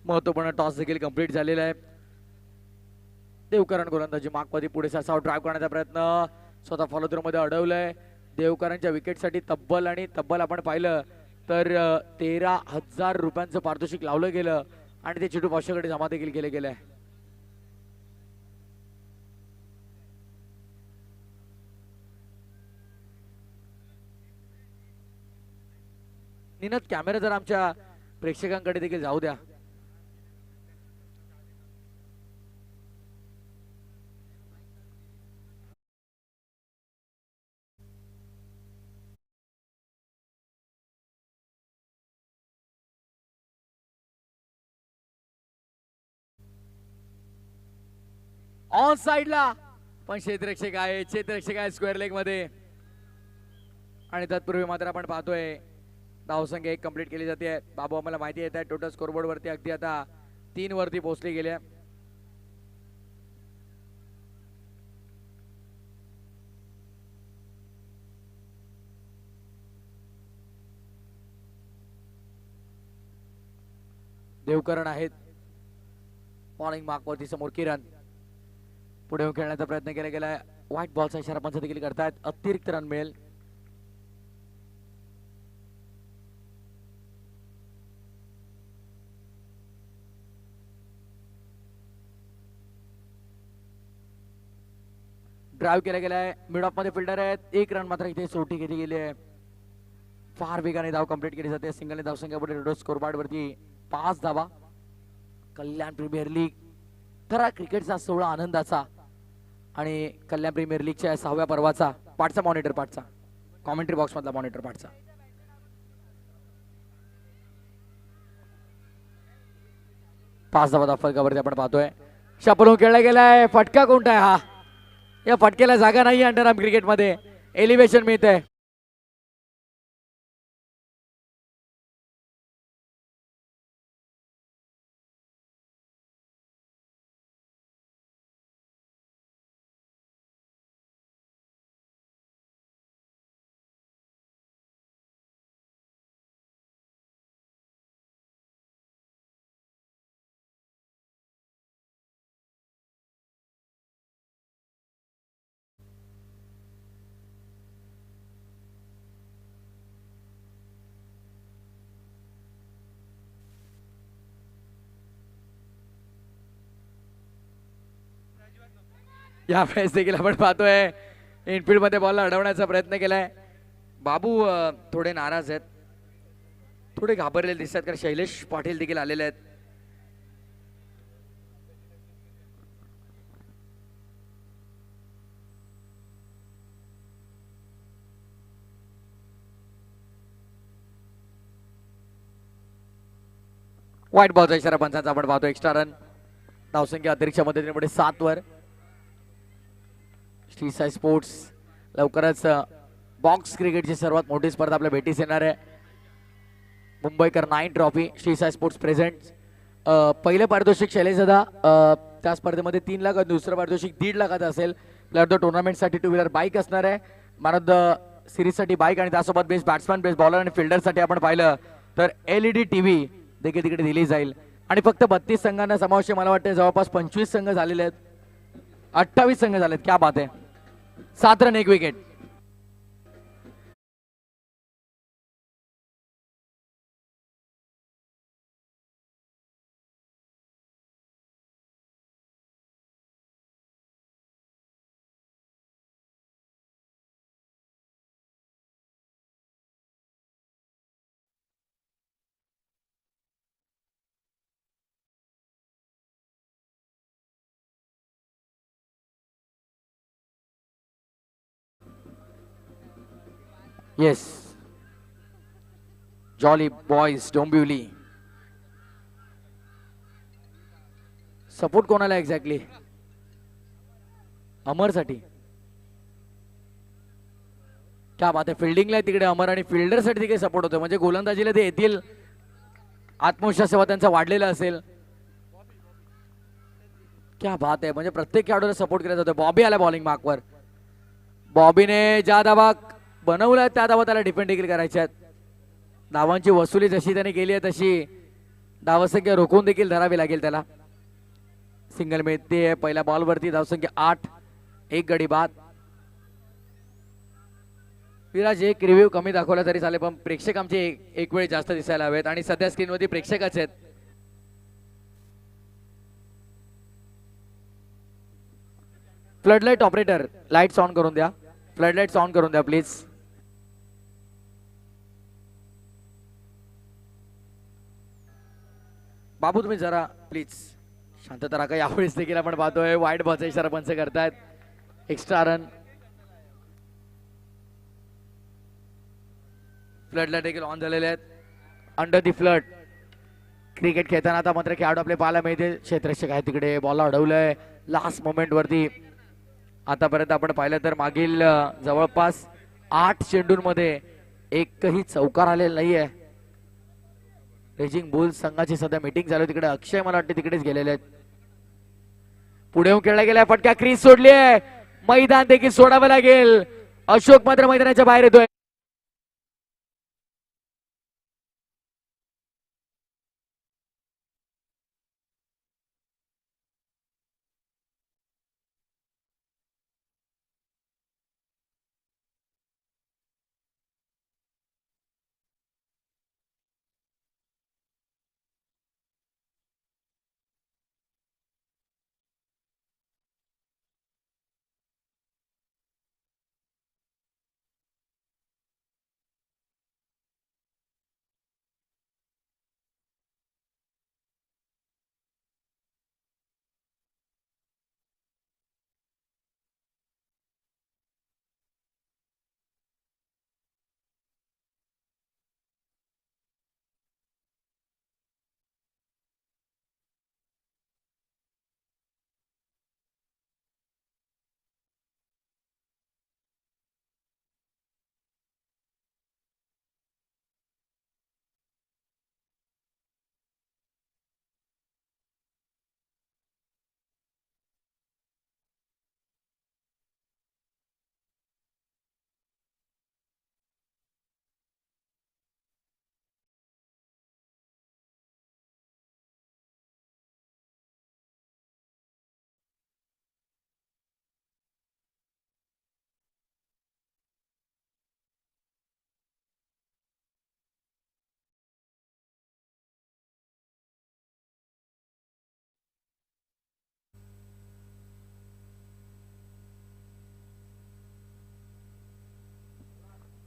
महत्वपूर्ण टॉस देखील कंप्लीट झालेला आहे. देवकरण गोलंदाजी मागपदी पुढे सासाव ड्राईव्ह करण्याचा प्रयत्न स्वतः फॉलो थ्रू मध्ये अडवलंय. देवकरांच्या विकेटसाठी तब्बल आपण पाहिलं तर 13,000 रुपयांचं पारितोषिक लावलं गेलं आणि ते चिटू पावसाकडे जमा देखील केले गेले. निनत कॅमेरा जर आमच्या प्रेक्षकांकडे देखील जाऊ द्या. ऑन साइडला पण क्षेत्ररक्षक आहे स्क्वेअर लेग मध्ये. आणि तत्पूर्वी मात्र आपण पाहतोय धावसंख्या 1 कंप्लीट केली जाते. बाबू आम्हाला माहिती येत आहे टोटल स्कोरबोर्ड वरती अगदी आता 3 वरती पोहोचली गेल्या. देवकरण आहेत मॉर्निंग मार्क वरती, समोर किरण. पुढे येऊन खेळण्याचा प्रयत्न केला गेलाय. व्हाईट बॉलचा इशारा पंच देखील करतायत. अतिरिक्त रन मिळेल. ड्राईव्ह केला गेलाय. मिड ऑफ मध्ये फिल्डर आहेत. 1 रन मात्र इथे सोटी घेतली गेली आहे. फार वेगाने धाव कंप्लीट केली जाते. सिंगलने धावसंख्या पुढे रोड स्कोरबोर्ड वरती 5 धावा. कल्याण प्रीमियर लीग खरा क्रिकेटचा सोहळा आनंदाचा आणि कल्याण प्रीमियर लीगच्या 6व्या पर्वाचा पाठचा मॉनिटर पाठचा कॉमेंट्री बॉक्स मधला मॉनिटर पाठचा 5 धावा फलकावरती आपण पाहतोय. शापलून खेळला गेलाय. फटका कोणता आहे हा? या फटक्याला जागा नाही अंडरआर्म क्रिकेट मध्ये. एलिव्हेशन मिळतंय. यावेळेस देखील आपण पाहतोय इनफिल्ड मध्ये बॉल अडवण्याचा प्रयत्न केलाय. बाबू थोडे नाराज आहेत, थोडे घाबरलेले दिसतात, कारण शैलेश पाटील देखील आलेले आहेत. वाईट बॉलचा इशारा पंचांचा आपण पाहतो. एक्स्ट्रा रन, धावसंख्या अतिरिक्त मदतीने पुढे 7 वर. श्री साई स्पोर्ट्स लवकरच बॉक्स क्रिकेटची सर्वात मोठी स्पर्धा आपल्या भेटीस येणार आहे. मुंबईकर 9 trophy Shri Sai sports present. पहिलं पारितोषिक शैलेश दादा, त्या स्पर्धेमध्ये 3 लाख, दुसरं पारितोषिक 1.5 लाखाचं असेल. प्लेअर ऑफ द टुर्नामेंटसाठी 2 व्हीलर बाईक असणार आहे. मॅन ऑफ द सिरीजसाठी बाईक आणि त्यासोबत बेस्ट बॅट्समॅन, बेस्ट बॉलर आणि फिल्डरसाठी आपण पाहिलं तर LED टीव्ही देखील तिकडे दिली जाईल. आणि फक्त 32 संघांना समावेश, मला वाटतं जवळपास 25 संघ झालेले आहेत, 28 संघ झालेत. क्या बात आहे. 7 run 1 wicket. Yes, jolly boys Dombivli. Support कोणाला एक्झॅक्टली? अमरसाठी. क्या बात आहे. फिल्डिंगला तिकडे अमर आणि फिल्डरसाठी तिकडे सपोर्ट होतो, म्हणजे गोलंदाजीला ते येतील. आत्मविश्वास सेवा त्यांचा वाढलेला असेल. क्या बात आहे. म्हणजे प्रत्येक खेळाडूला सपोर्ट केला जातो. बॉबी आला बॉलिंग मार्कवर. बॉबीने ज्या धावा बनवल्या त्या धावा त्याला डिफेंड देखील करायच्या आहेत. धावांची वसुली जशी त्याने केली आहे तशी धावसंख्या रोखून देखील धरावी लागेल त्याला. सिंगल मिळते पहिल्या बॉलवरती. धावसंख्या 8, 1 गडी बाद. विराज, एक रिव्ह्यू कमी दाखवला तरी चालेल, पण प्रेक्षक आमचे एक वेळ जास्त दिसायला हवेत आणि सध्या स्क्रीनवरती प्रेक्षकच आहेत. फ्लडलाईट ऑपरेटर, लाईट्स ऑन करून द्या. फ्लडलाईट्स ऑन करून द्या प्लीज. बाबू तुम्ही जरा प्लीज शांतता राखा. यावेळेस देखील आपण पाहतोय वाईट बॉलचा इशारा पंच करतायत. Extra run. फ्लडला देखील ऑन झालेले आहेत. Under the flood. क्रिकेट खेळताना आता मात्र खेळाडू आपले पाहायला मिळते. क्षेत्ररक्षक आहे तिकडे, बॉल अडवलंय लास्ट मोमेंट वरती. आतापर्यंत आपण पाहिलं तर मागील जवळपास 8 चेंडूंमध्ये एकही चौकार आलेला नाहीये. रेजिंग बुल्स संघाची सध्या मीटिंग चालू, तिकडे अक्षय मला वाटते तिकडेच गेलेले आहेत. पुढे येऊन खेळला गेलाय फटका, क्रीज सोडली आहे. मैदान देखील सोडावं लागेल. अशोक मात्र मैदानाच्या बाहेर येतोय.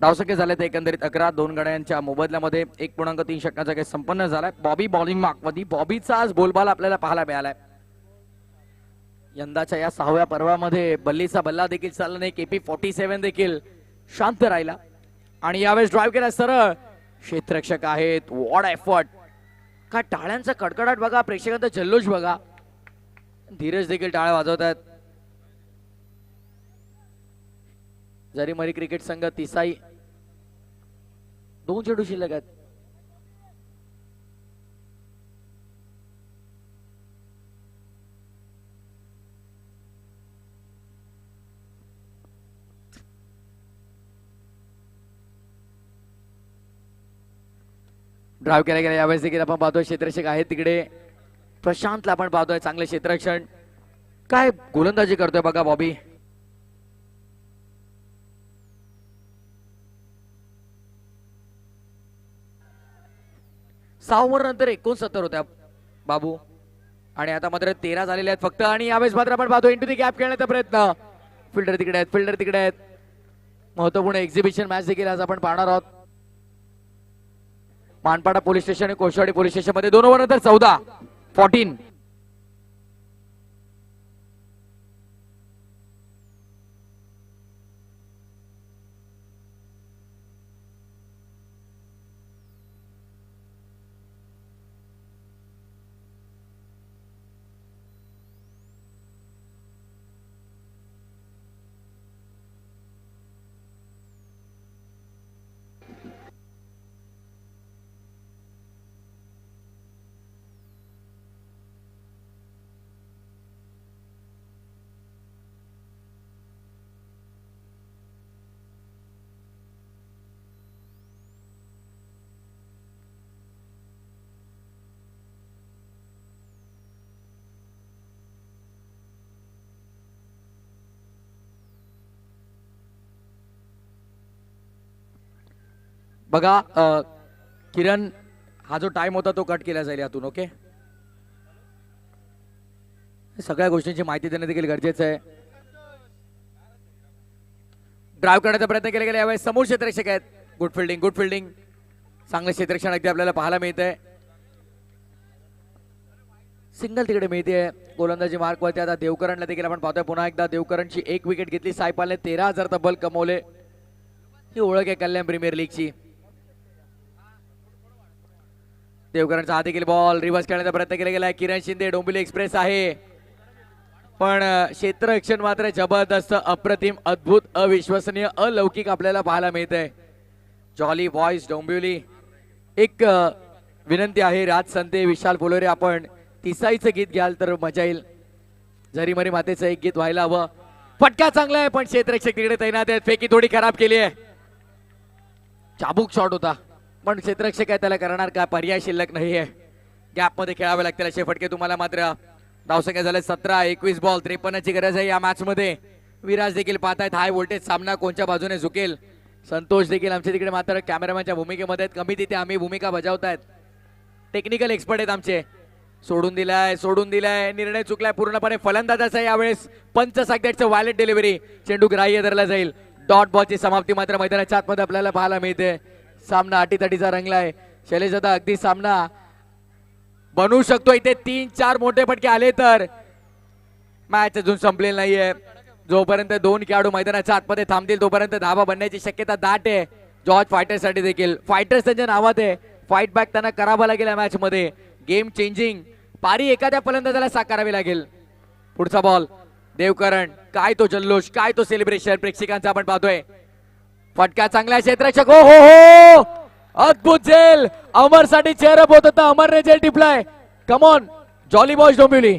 धावसंख्या झाल्यात एकंदरीत 11. 2 गड्यांच्या मोबदल्यामध्ये 1.3 षटकांचा खेळ संपन्न झालाय. बॉबी बॉलिंग मार्कमध्ये बॉबीचा आज बोलबाला आपल्याला पाहायला मिळालाय. यंदाच्या या 6व्या पर्वामध्ये बल्लीचा बल्ला देखील चालला नाही. KP 47 देखील शांत राहिला आणि यावेळेस ड्राईव्ह केला सरळ. क्षेत्ररक्षक आहेत. What effort. काय टाळ्यांचा कडकडाट बघा, प्रेक्षकांचा जल्लोष बघा. धीरज देखील टाळ्या वाजवतात. जरीमरी क्रिकेट संघ तिसाई 2 चेंडू शिल्लक आहेत. ड्राईव्ह केला गेला यावेळेस देखील आपण पाहतोय. क्षेत्ररक्षक आहे तिकडे प्रशांतला आपण पाहतोय. चांगले क्षेत्ररक्षण. काय गोलंदाजी करतोय बघा बॉबी. सहा ओव्हर नंतर 69 होत्या बाबू आणि आता मात्र 13 झालेले आहेत फक्त. आणि यावेळेस मात्र आपण पाहतो इंटू दी गॅप खेळण्याचा प्रयत्न. फिल्डर तिकडे आहेत, फिल्डर तिकडे आहेत. महत्वपूर्ण एक्झिबिशन मॅच देखील आज आपण पाहणार आहोत. मानपाडा पोलीस स्टेशन आणि कोशवाडी पोलीस स्टेशन मध्ये 2 ओव्हर नंतर 14. बघा किरण, हा जो टाइम होता तो कट केला जाईल यातून. ओके, सगळ्या गोष्टींची माहिती देणं देखील गरजेचं आहे. ड्राईव्ह करण्याचा प्रयत्न केला गेला यावेळेस. समोर क्षेत्ररक्षक आहेत. Good fielding, good fielding. चांगलं क्षेत्ररक्षण अगदी आपल्याला पाहायला मिळतंय. सिंगल तिकडे मिळते. गोलंदाजी मार्क वरती आता देवकरणला देखील आपण पाहतोय. पुन्हा एकदा देवकरणची 1 विकेट घेतली. सायपालने 13,000 तब्बल कमवले. ही ओळख आहे कल्याण प्रीमियर लीगची. देवकरणचा हा देखील बॉल रिव्हर्स खेळण्याचा प्रयत्न केला गेला. किरण शिंदे, डोंबिवली एक्सप्रेस आहे पण क्षेत्ररक्षण मात्र जबरदस्त, अप्रतिम, अद्भुत, अविश्वसनीय, अलौकिक आपल्याला पाहायला मिळतंय. Jolly boys Dombivli. एक विनंती आहे राज संते, विशाल पोलोरे, आपण तिसाईचं गीत घ्याल तर मजा येईल. झरीमरी मातेचं एक गीत व्हायला हवं. फटका चांगला आहे पण क्षेत्ररक्षक तिकडे तैनात आहेत. फेकी थोडी खराब केली आहे. चाबूक शॉट होता पण क्षेत्ररक्षक आहे, त्याला करणार काय, पर्याय शिल्लक नाहीये. गॅप मध्ये खेळावे लागतील असे फटके तुम्हाला. मात्र धावसंख्या झाले 17. 21 बॉल 53 ची गरज आहे या मॅच मध्ये. विराज देखील पाहतायत हाय व्होल्टेज सामना कोणत्या बाजूने झुकेल. संतोष देखील आमच्या तिकडे मात्र कॅमेरामॅनच्या भूमिकेमध्ये आहेत. कमी तिथे आम्ही भूमिका बजावतायत. टेक्निकल एक्सपर्ट आहेत आमचे. सोडून दिलाय, सोडून दिलाय, निर्णय चुकलाय पूर्णपणे. फलंदाजाचा यावेळेस पंच सांगतायचं वायलेट डिलिव्हरी. चेंडू ग्राह्य धरला जाईल. डॉट बॉलची समाप्ती मात्र मैदानाच्या आतमध्ये आपल्याला पाहायला मिळते. सामना अटीतटीचा रंगलाय. शैलेश दादा, अगदी सामना बनवू शकतो. इथे 3-4 मोठे फटके आले तर मॅच अजून संपलेली नाहीये. जोपर्यंत 2 खेळाडू मैदानाच्या आतमध्ये थांबतील तोपर्यंत धावा बनण्याची शक्यता दाट आहे. जॉर्ज फायटर्स साठी देखील. फायटर्स त्यांच्या नावात आहे. फाईट बॅक त्यांना करावं लागेल या मॅच मध्ये. गेम चेंजिंग पारी एखाद्या फलंदाजाला साकारावी लागेल. पुढचा बॉल देवकरण. काय तो जल्लोष, काय तो सेलिब्रेशन प्रेक्षकांचा आपण पाहतोय. फटका चांगला क्षेत्ररक्षक. हो हो हो, अद्भुत झेल. अमर साठी चेअर अप होत होता, अमरने झेल टिपलाय. Come on jolly boys Dombivli.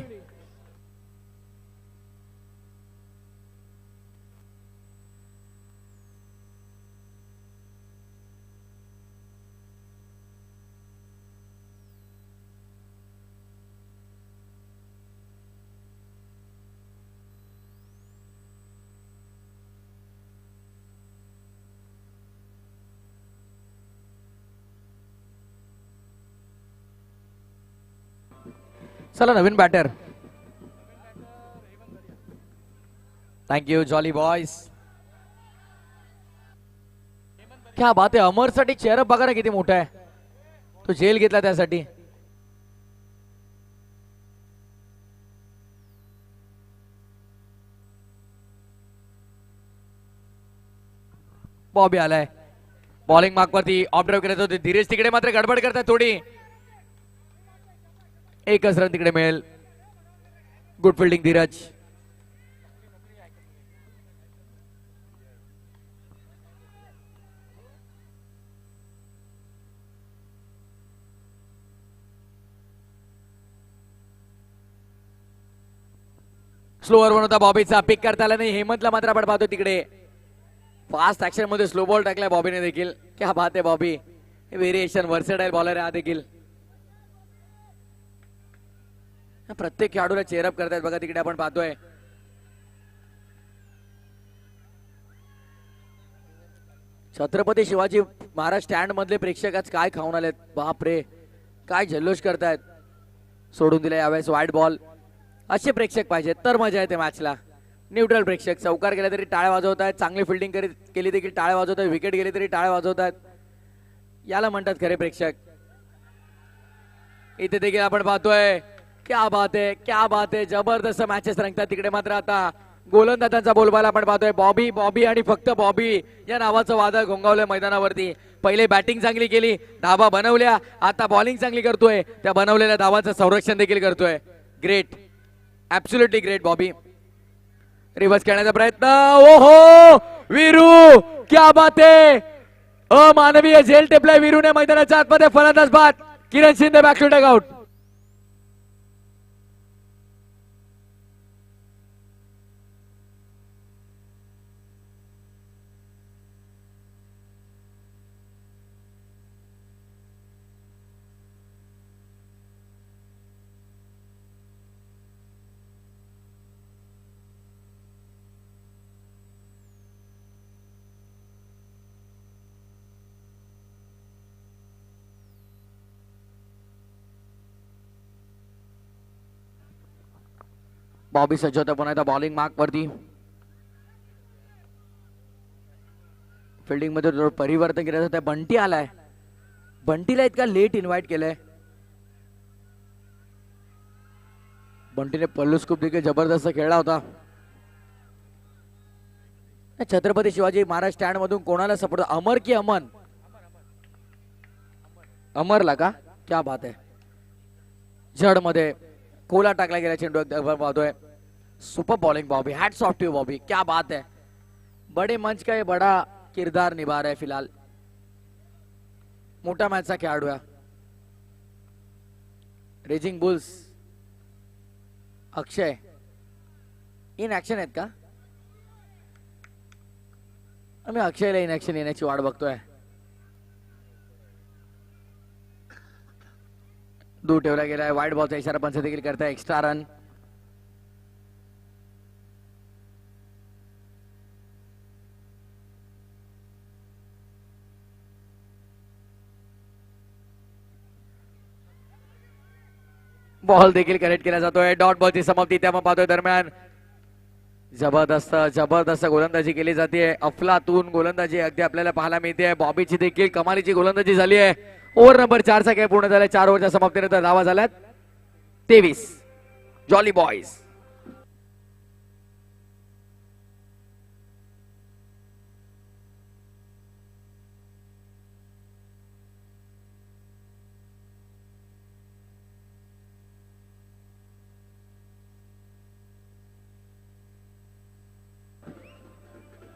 चला नवीन बॅटर. Thank you jolly boys. क्या बात आहे. अमरसाठी चेहरा बघा ना किती मोठा आहे. तो जेल घेतला त्यासाठी. बॉबी आलाय बॉलिंग मार्क वरती ऑब्झर्व करत होते. धीरेज तिकडे मात्र गडबड करतात थोडी. एकच रन तिकडे मिळेल. Good fielding Dheeraj. Slower one होता बॉबीचा. पिक करता आला नाही. हेमंतला मात्र आपण पाहतो तिकडे फास्ट ऍक्शन मध्ये स्लो बॉल टाकलाय बॉबीने देखील. क्या बात आहे बॉबी. व्हेरिएशन वर्सेटाईल बॉलर आहे हा देखील. प्रत्येक खेळाडूला चेअरअप करतायत बघा तिकडे आपण पाहतोय. छत्रपती शिवाजी महाराज स्टँड मधले प्रेक्षक आज काय खाऊन आलेत. बापरे काय जल्लोष करतायत. सोडून दिले यावेळेस वाईट बॉल. असे प्रेक्षक पाहिजेत तर मजा येते मॅचला. न्यूट्रल प्रेक्षक चौकार गेला तरी टाळ्या वाजवत आहेत. चांगली फिल्डिंग केली देखील टाळ्या वाजवत आहेत. विकेट गेली तरी टाळ्या वाजवत आहेत. याला म्हणतात खरे प्रेक्षक. इथे देखील आपण पाहतोय क्या बात आहे क्या बात आहे. जबरदस्त मॅचेस रंगतात तिकडे. मात्र आता गोलंदाजांचा बोलबाला आपण पाहतोय. बॉबी बॉबी आणि फक्त बॉबी या नावाचं वादळ घोंगावलंय मैदानावरती. पहिले बॅटिंग चांगली केली, धावा बनवल्या. आता बॉलिंग चांगली करतोय. त्या बनवलेल्या धावाचं संरक्षण देखील करतोय. Great, absolutely great Bobby. Reverse खेळण्याचा प्रयत्न. ओहो वीरू क्या बात आहे. अमानवीय झेल टेपलाय वीरूने मैदानाच्या आतमध्ये. फलंदाज बाद. Kiran Shinde back to dugout. Bobby सज्ज होता पुन्हा एकदा बॉलिंग मार्क वरती. फिल्डिंग मध्ये थोडं परिवर्तन केलं होतं. बंटी आलाय. बंटीला इतका लेट इन्व्हाइट केलंय. बंटीने पल्लू स्कूप देखील जबरदस्त खेळला होता. छत्रपती शिवाजी महाराज स्टँड मधून कोणाला सपोर्ट. अमर की अमन. अमरला का. क्या बात आहे. जड मध्ये कोला टाकला गेला चेंडू. पाहतोय super bowling Bobby. Hats off to Bobby. क्या बात है. बड़े मंच का ये बड़ा किरदार निभा रहा है फिलहाल. मोठा मॅचचा खेळाडू आहे. Raising bulls Akshay in action आहेत का. आम्ही अक्षयला इन ऍक्शन येण्याची वाट बघतोय. दूर ठेवला गेलाय. वाईट बॉलचा इशारा पंच देखील करताय. Extra run. बॉल देखील करेक्ट केला जातोय. डॉट बॉलची समाप्ती त्या पाहतोय. दरम्यान जबरदस्त जबरदस्त गोलंदाजी केली जाते. अफलातून गोलंदाजी अगदी आपल्याला पाहायला मिळते. बॉबीची देखील कमालीची गोलंदाजी झाली आहे. ओव्हर नंबर 4चा खेळ पूर्ण झाला. 4 ओव्हरच्या समाप्तीनंतर धावा झाल्यात 23. Jolly boys.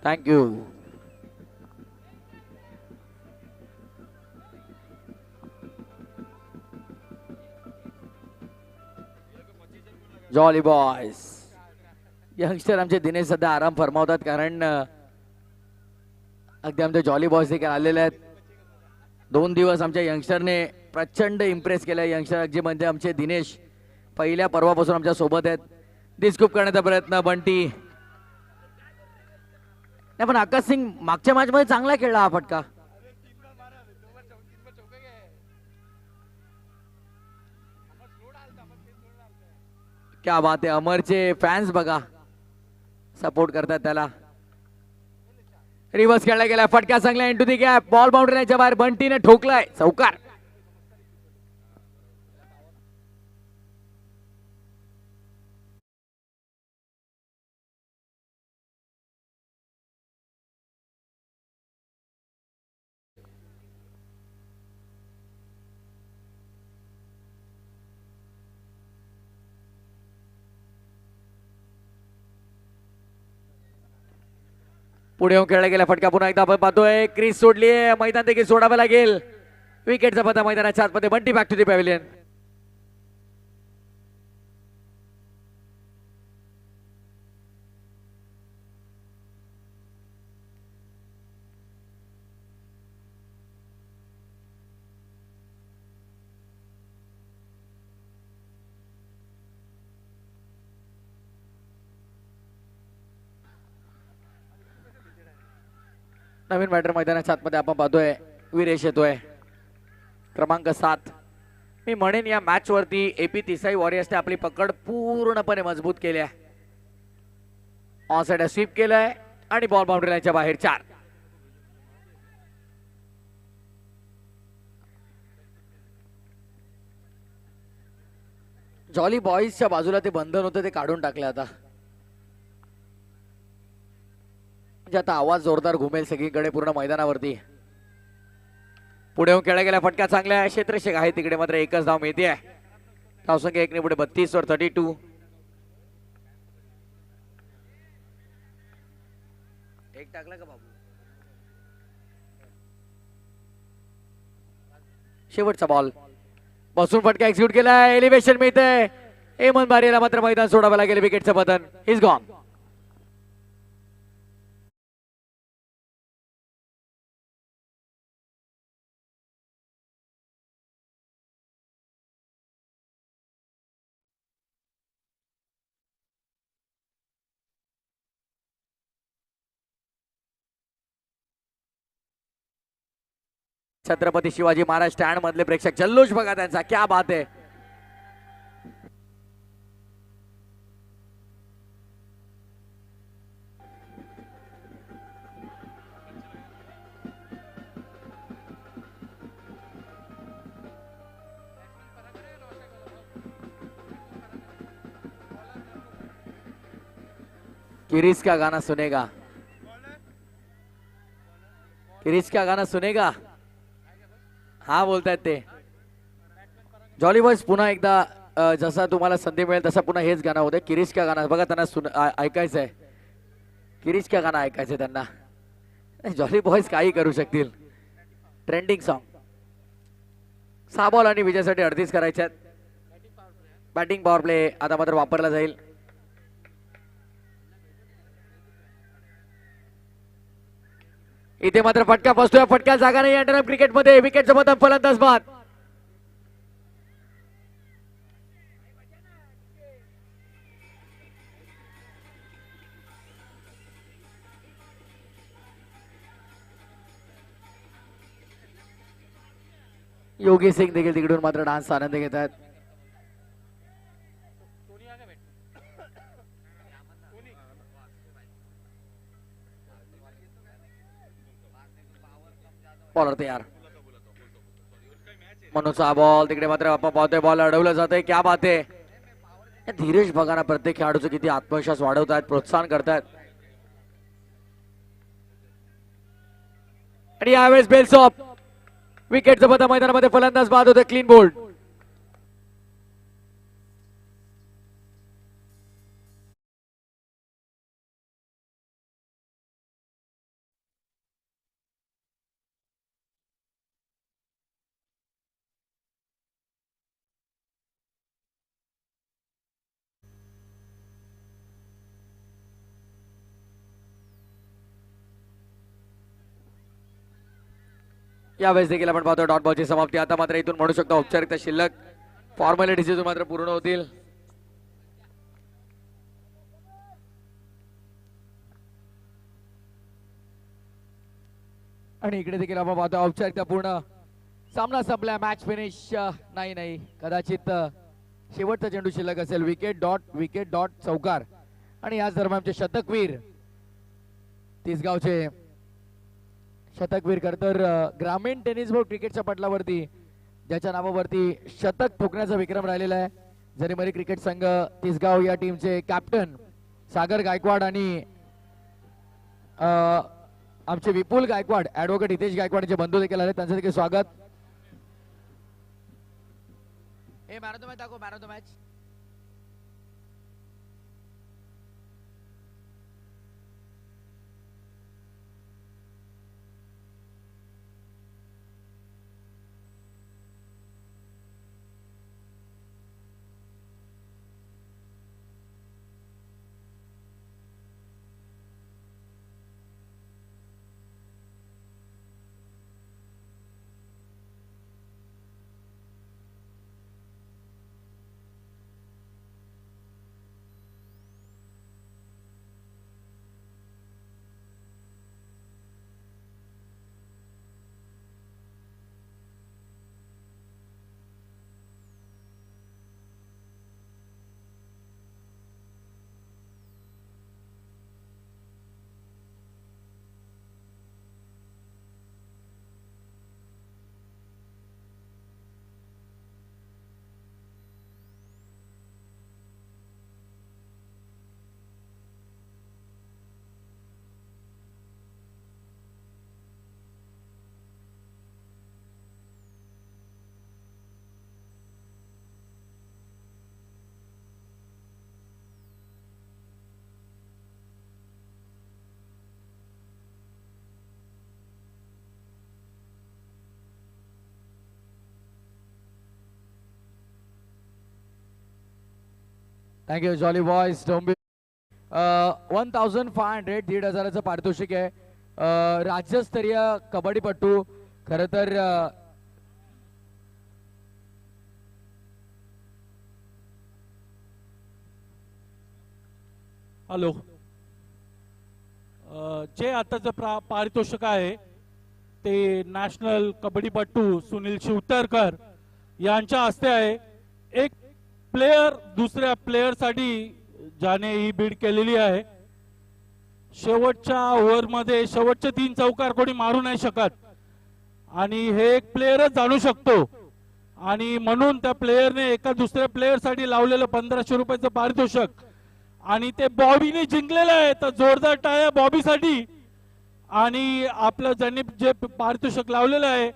Thank you. Jolly boys. Youngster आमचे दिनेश सध्या आराम फरमावतात कारण अगदी आमचे जॉली बॉयज देखील आलेले आहेत. 2 दिवस आमच्या यंगस्टरने प्रचंड इम्प्रेस केलं. यंगस्टर अगदी म्हणजे आमचे दिनेश पहिल्या पर्वापासून आमच्या सोबत आहेत. डिस्कूप करण्याचा प्रयत्न बंटी. नाही पण आकाश सिंग मागच्या मॅच मध्ये चांगला खेळला हा फटका. क्या बात आहे. अमरचे फॅन्स बघा सपोर्ट करतात त्याला. रिव्हर्स खेळला गेला, फटका चांगला इंटू दी गॅप, बॉल बाउंड्रीच्या बाहेर, बंटीने ठोकलाय चौकार. पुढे येऊन खेळला गेला फटका, पुन्हा एकदा आपण पाहतोय क्रीज सोडली, मैदान देखील सोडावं लागेल. विकेटचा पता मैदानाच्या आतमध्ये, Bunty back to the pavilion. नवीन बॅटर मैदानाच्या आतमध्ये आपण पाहतोय वीरेश येतोय, क्रमांक 7. मी म्हणेन या मॅच वरती एपी तिसाई वॉरियर्सने आपली पकड पूर्णपणे मजबूत केली आहे. ऑन साइड स्वीप केलंय आणि बॉल बाउंड्री लाईनच्या बाहेर 4. जॉली बॉईजच्या बाजूला ते बंधन होतं ते काढून टाकले आता, म्हणजे आता आवाज जोरदार घुमेल सगळीकडे पूर्ण मैदानावरती. पुढे येऊन खेळला गेला फटका चांगला आहे, क्षेत्रक्षक आहे तिकडे, मात्र एकच धाव मिळते. धावसंख्या 1 ने पुढे 32 वर 32. एक टाकला का बाबू? शेवटचा बॉल बसून फटका एक्झिक्यूट केला, एलिव्हेशन मिळतंय. एमन बारीला मात्र मैदान सोडावं लागेल, विकेटचं पतन, is gone. Chhatrapati Shivaji Maharaj stand मधले प्रेक्षक, जल्लोष बघा त्यांचा, क्या बात आहे. किरीस का गाना सुनेगा, किरीस का गाना सुनेगा, हा बोलतायत ते. जॉली बॉयज पुन्हा एकदा जसा तुम्हाला संधी मिळेल तसा पुन्हा हेच गाणं होते, किरीश का गाणं बघा, त्यांना ऐकायचंय, किरीश का गाणं ऐकायचंय त्यांना. जॉली बॉयज काही करू शकतील. Trending song. 6 बॉल आणि विजयासाठी 38 करायच्यात. बॅटिंग पॉवर प्ले आता मात्र वापरला जाईल. इथे मात्र फटका बसतोय, फटका जागा नाही अंडर क्रिकेट मध्ये. विकेटचं बदल, फलंदाज बाद. योगी सिंग देखील तिकडून मात्र डान्सचा आनंद घेतात. बॉलर तयार. मनोचा बॉल तिकडे मात्र आपण पाहतोय, बॉल अडवलं जातंय, क्या बात आहे. धीरेश बघा ना, प्रत्येक खेळाडूचं किती आत्मविश्वास वाढवतात, प्रोत्साहन करतात. आणि यावेळेस बेल्स ऑफ. विकेटचं पता मैदानामध्ये, फलंदाज बाद होते, क्लीन बोल्ड. यावेळेस देखील आपण पाहतो डॉट बॉलची समाप्ती. आता मात्र इथून म्हणू शकतो औपचारिकता शिल्लक, फॉर्मॅलिटीज मात्र पूर्ण होतील. आणि इकडे देखील आपण पाहतो औपचारिकता पूर्ण. सामना संपला, मॅच फिनिश. नाही कदाचित शेवटचा चेंडू शिल्लक असेल. विकेट डॉट चौकार. आणि याच दरम्यानचे शतकवीर तिसगावचे शतकवीर तर ग्रामीण टेनिस बोर्ड क्रिकेटच्या पटलावरती ज्याच्या नावावरती शतक ठोकण्याचा विक्रम राहिलेला आहे जरीमरी क्रिकेट संघ तिसगाव या टीमचे कॅप्टन सागर गायकवाड आणि आमचे विपुल गायकवाड ऍडव्होकेट हितेश गायकवाड यांचे बंधू देखील आले त्यांचं देखील स्वागत. ए मॅन ऑफ द मॅच दाखव man of the match. Thank you jolly boys डोंबी. 1500 1,500चं पारितोषिक आहे. राज्यस्तरीय कबड्डीपटू खर तर हॅलो. जे आताचं पारितोषिक आहे ते नॅशनल कबड्डीपटू सुनील शिवतरकर यांच्या हस्ते आहे. एक प्लेयर दुसऱ्या प्लेयरसाठी ज्याने ही बीड केलेली आहे. शेवटच्या ओव्हरमध्ये शेवटचे 3 चौकार कोणी मारू नाही शकत आणि हे एक प्लेयरच जाणू शकतो आणि म्हणून त्या प्लेयरने एका दुसऱ्या प्लेयरसाठी लावलेलं 1500 रुपयाचं पारितोषिक आणि ते बॉबीने जिंकलेलं आहे. तर जोरदार टाळ्या बॉबीसाठी. आणि आपलं ज्यांनी जे पारितोषिक लावलेलं आहे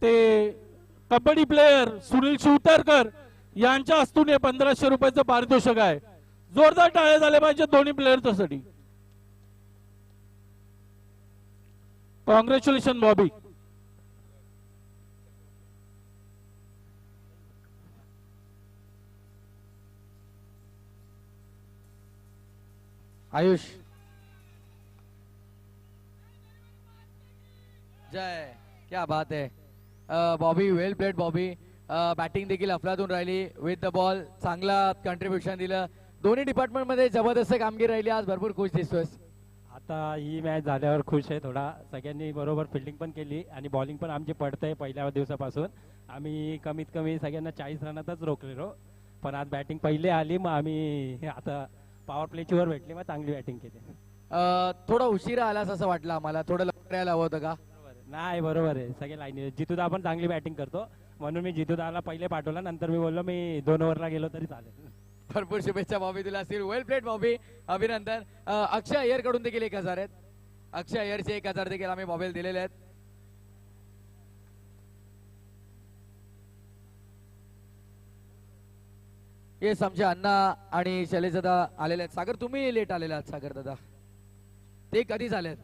ते कबड्डी प्लेयर सुनील शिवतरकर यांच्या हस्तून हे 1500 रुपयाचं पारितोषिक आहे. जोरदार टाळ्या झाल्या पाहिजे दोन्ही प्लेयरसाठी. कॉंग्रॅच्युलेशन बॉबी. आयुष जय. क्या बात आहे. बॉबी वेल प्लेड बॉबी. बॅटिंग देखील अफलातून राहिली विथ द बॉल. चांगला कंट्रीब्युशन दिलं. दोन्ही डिपार्टमेंट मध्ये जबरदस्त कामगिरी राहिली. आज भरपूर खुश दिसतोस. आता ही मॅच झाल्यावर खुश आहे थोडा. सगळ्यांनी बरोबर फिल्डिंग पण केली आणि बॉलिंग पण आमची पडतंय. पहिल्या दिवसापासून आम्ही कमीत कमी सगळ्यांना 40 रनातच रोखलेलो. पण आज बॅटिंग पहिले आली मग आम्ही आता पॉवर प्लेची वर भेटली मग चांगली बॅटिंग केली. थोडा उशिरा आलास असं वाटलं आम्हाला. थोडं लवकर यायला हवं होतं का? नाही बरोबर आहे. सगळे लाईन जितूदा पण चांगली बॅटिंग करतो म्हणून मी जितूदाला पहिले पाठवला. नंतर मी बोललो मी 2 ओव्हरला गेलो तरी चालेल. भरपूर शुभेच्छा बॉबी तुला असतील. वेल प्लेड बॉबी. अभिनंदन. अक्षय अय्यर कडून देखील 1000 आहेत. अक्षय अय्यरचे 1000 देखील आम्ही बॉबीला दिलेले आहेत. येस आमचे अण्णा आणि शैलेश दादा आलेले आहेत. सागर तुम्ही लेट आलेले आहात सागर दादा. ते कधी झालेत?